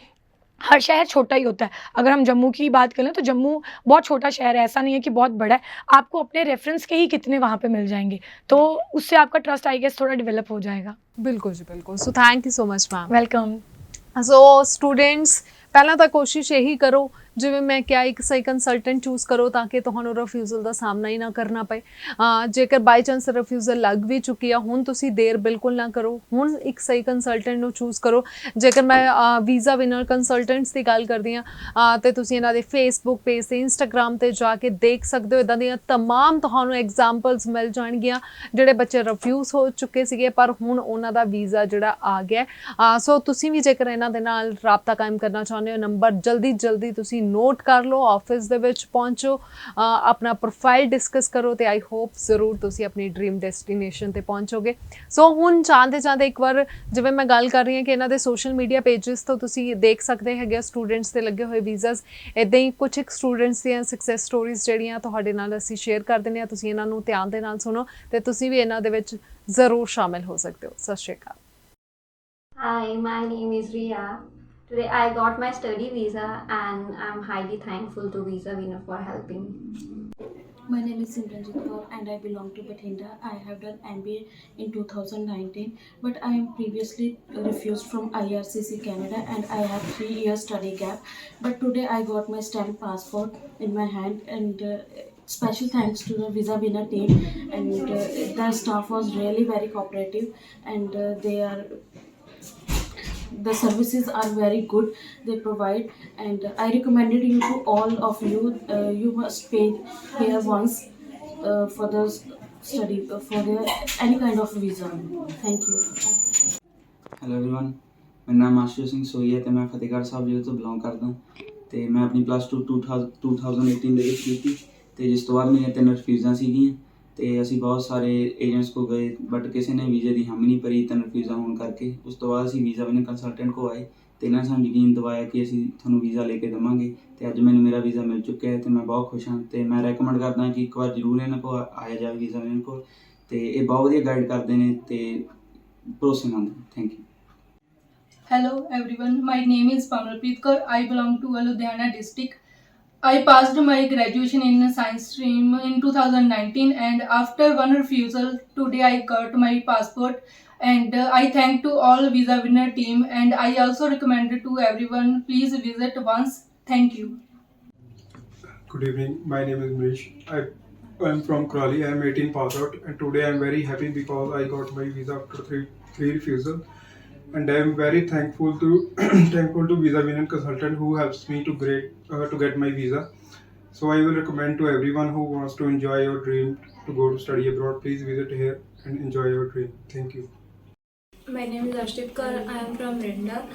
हर शहर छोटा ही होता है। अगर हम जम्मू की बात करें तो जम्मू बहुत छोटा शहर है, ऐसा नहीं है कि बहुत बड़ा है। आपको अपने रेफरेंस के ही कितने वहाँ पे मिल जाएंगे, तो उससे आपका ट्रस्ट आई गेस थोड़ा डेवलप हो जाएगा। ਬਿਲਕੁਲ ਜੀ ਬਿਲकुल। So thank you so much ma'am. Welcome. So students ਪਹਿਲਾਂ ਤਾਂ ਕੋਸ਼ਿਸ਼ ਇਹੀ ਕਰੋ, ਜਿਵੇਂ ਮੈਂ ਕਿਹਾ, ਇੱਕ ਸਹੀ ਕੰਸਲਟੈਂਟ ਚੂਜ਼ ਕਰੋ ਤਾਂ ਕਿ ਤੁਹਾਨੂੰ ਰਿਫਿਊਜ਼ਲ ਦਾ ਸਾਹਮਣਾ ਹੀ ਨਾ ਕਰਨਾ ਪਏ। ਜੇਕਰ ਬਾਈ ਚਾਂਸ ਰਿਫਿਊਜ਼ਲ ਲੱਗ ਵੀ ਚੁੱਕੀ ਆ, ਹੁਣ ਤੁਸੀਂ ਦੇਰ ਬਿਲਕੁਲ ਨਾ ਕਰੋ, ਹੁਣ ਇੱਕ ਸਹੀ ਕੰਸਲਟੈਂਟ ਨੂੰ ਚੂਜ਼ ਕਰੋ। ਜੇਕਰ ਮੈਂ ਵੀਜ਼ਾ ਵਿਨਰ ਕੰਸਲਟੈਂਟਸ ਦੀ ਗੱਲ ਕਰਦੀ ਹਾਂ ਤੇ ਤੁਸੀਂ ਇਹਨਾਂ ਦੇ ਫੇਸਬੁੱਕ ਪੇਜ ਤੇ ਇੰਸਟਾਗ੍ਰਾਮ ਤੇ ਜਾ ਕੇ ਦੇਖ ਸਕਦੇ ਹੋ। ਇੱਦਾਂ ਦੀਆਂ ਤਮਾਮ ਤੁਹਾਨੂੰ ਐਗਜ਼ਾਮਪਲਸ ਮਿਲ ਜਾਣਗੀਆਂ ਜਿਹੜੇ ਬੱਚੇ ਰਿਫਿਊਜ਼ ਹੋ ਚੁੱਕੇ ਸੀਗੇ ਪਰ ਹੁਣ ਉਹਨਾਂ ਦਾ ਵੀਜ਼ਾ ਜਿਹੜਾ ਆ ਗਿਆ। ਸੋ ਤੁਸੀਂ ਵੀ ਜੇਕਰ ਇਹਨਾਂ ਦੇ ਨਾਲ ਰਾਬਤਾ ਕਾਇਮ ਕਰਨਾ ਚਾਹੁੰਦੇ ਹੋ, ਨੰਬਰ ਜਲਦੀ ਤੁਸੀਂ ਨੋਟ ਕਰ ਲਓ, ਆਫਿਸ ਦੇ ਵਿੱਚ ਪਹੁੰਚੋ, ਆਪਣਾ ਪ੍ਰੋਫਾਈਲ ਡਿਸਕਸ ਕਰੋ ਤੇ ਆਈ ਹੋਪ ਜ਼ਰੂਰ ਤੁਸੀਂ ਆਪਣੀ ਡ੍ਰੀਮ ਡੈਸਟੀਨੇਸ਼ਨ ਤੇ ਪਹੁੰਚੋਗੇ। ਸੋ ਹੁਣ ਜਾਂਦੇ ਇੱਕ ਵਾਰ ਜਿਵੇਂ ਮੈਂ ਗੱਲ ਕਰ ਰਹੀ ਹਾਂ ਕਿ ਇਹਨਾਂ ਦੇ ਸੋਸ਼ਲ ਮੀਡੀਆ ਪੇਜਸ ਤੋਂ ਤੁਸੀਂ ਦੇਖ ਸਕਦੇ ਹੈਗੇ ਸਟੂਡੈਂਟਸ ਦੇ ਲੱਗੇ ਹੋਏ ਵੀਜ਼ਾਸ। ਇੱਦਾਂ ਹੀ ਕੁਝ ਇੱਕ ਸਟੂਡੈਂਟਸ ਦੀਆਂ ਸਕਸੈਸ ਸਟੋਰੀਜ਼ ਜਿਹੜੀਆਂ ਤੁਹਾਡੇ ਨਾਲ ਅਸੀਂ ਸ਼ੇਅਰ ਕਰ ਦਿੰਦੇ ਹਾਂ, ਤੁਸੀਂ ਇਹਨਾਂ ਨੂੰ ਧਿਆਨ ਦੇ ਨਾਲ ਸੁਣੋ ਤੇ ਤੁਸੀਂ ਵੀ ਇਹਨਾਂ ਦੇ ਵਿੱਚ ਜ਼ਰੂਰ ਸ਼ਾਮਿਲ ਹੋ ਸਕਦੇ ਹੋ। ਸਤਿ ਸ਼੍ਰੀ ਅਕਾਲ। Hi, my name is Ria. Today I got my study visa and I'm highly thankful to Visa Winner for helping me. My name is Simranjit Kaur and I belong to Bathinda. I have done MBA in 2019, but I am previously refused from IRCC Canada and I have 3 years study gap. But today I got my stamp passport in my hand and special thanks to the Visa Winner team and the staff was really very cooperative and the services are very good they provide and I recommended you to all of you. You must pay here once for the study for the any kind of visa. Thank you. Hello everyone, ਮੇਰਾ ਨਾਮ ਆਸ਼ੂ ਸਿੰਘ ਸੋਈ ਹੈ ਤੇ ਮੈਂ ਫਤਿਹਗੜ੍ਹ ਸਾਹਿਬ ਜ਼ਿਲ੍ਹੇ ਤੋਂ belong ਕਰਦਾ ਤੇ ਮੈਂ ਆਪਣੀ +2 2018 ਦੇ ਵਿੱਚ ਕੀਤੀ ਤੇ ਜਿਸ ਤੋਂ ਬਾਅਦ ਮੇਰੀਆਂ 3 ਰਿਫਿਊਜ਼ਾਂ ਸੀਗੀਆਂ ਤੇ ਅਸੀਂ ਬਹੁਤ ਸਾਰੇ ਏਜੰਟਸ ਕੋ ਗਏ ਬਟ ਕਿਸੇ ਨੇ ਵੀਜ਼ੇ ਦੀ ਹਾਮੀ ਨਹੀਂ ਭਰੀ 3 ਰਿਫਿਊਜ਼ਾਂ ਹੋਣ ਕਰਕੇ। ਉਸ ਤੋਂ ਬਾਅਦ ਅਸੀਂ ਵੀਜ਼ਾ ਵਿਨਰ ਕੰਸਲਟੈਂਟ ਕੋ ਆਏ ਤੇ ਇਹਨਾਂ ਨੇ ਸਾਨੂੰ ਯਕੀਨ ਦਿਵਾਇਆ ਕਿ ਅਸੀਂ ਤੁਹਾਨੂੰ ਵੀਜ਼ਾ ਲੈ ਕੇ ਦੇਵਾਂਗੇ ਤੇ ਅੱਜ ਮੈਨੂੰ ਮੇਰਾ ਵੀਜ਼ਾ ਮਿਲ ਚੁੱਕਿਆ ਹੈ ਤੇ ਮੈਂ ਬਹੁਤ ਖੁਸ਼ ਹਾਂ ਤੇ ਮੈਂ ਰეკਮੈਂਡ ਕਰਦਾ ਕਿ ਇੱਕ ਵਾਰ ਜ਼ਰੂਰ ਇਹਨਾਂ ਕੋਲ ਆਇਆ ਜਾਵੇ ਵੀਜ਼ਾ ਵਿਨਰ ਕੋਲ ਤੇ ਇਹ ਬਹੁਤ ਵਧੀਆ ਗਾਈਡ ਕਰਦੇ ਨੇ ਤੇ ਭਰੋਸੇਮੰਦ। Thank you. Hello everyone, my name is Pamalpreet Kaur. I belong to Ludhiana district. I passed my graduation in science stream in 2019 and after one refusal today I got my passport And I thank to all Visa Winner team, and I also recommend to everyone, please visit once. Thank you. Good evening. My name is Mrish. I'm from Crawley. I'm 18 pass out, and today I'm very happy because I got my visa after three refusal, and I'm very thankful to thankful to Visa Winner consultant who helps me to get my visa. So I will recommend to everyone who wants to enjoy your dream to go to study abroad. Please visit here and enjoy your dream. Thank you. My name is Arshdeep Kaur. I am from Rinda.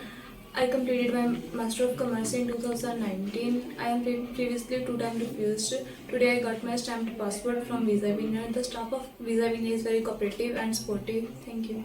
I completed my Master of Commerce in 2019. I am previously 2 times refused. Today I got my stamped passport from Visa Winner. The staff of Visa Winner is very cooperative and supportive. Thank you.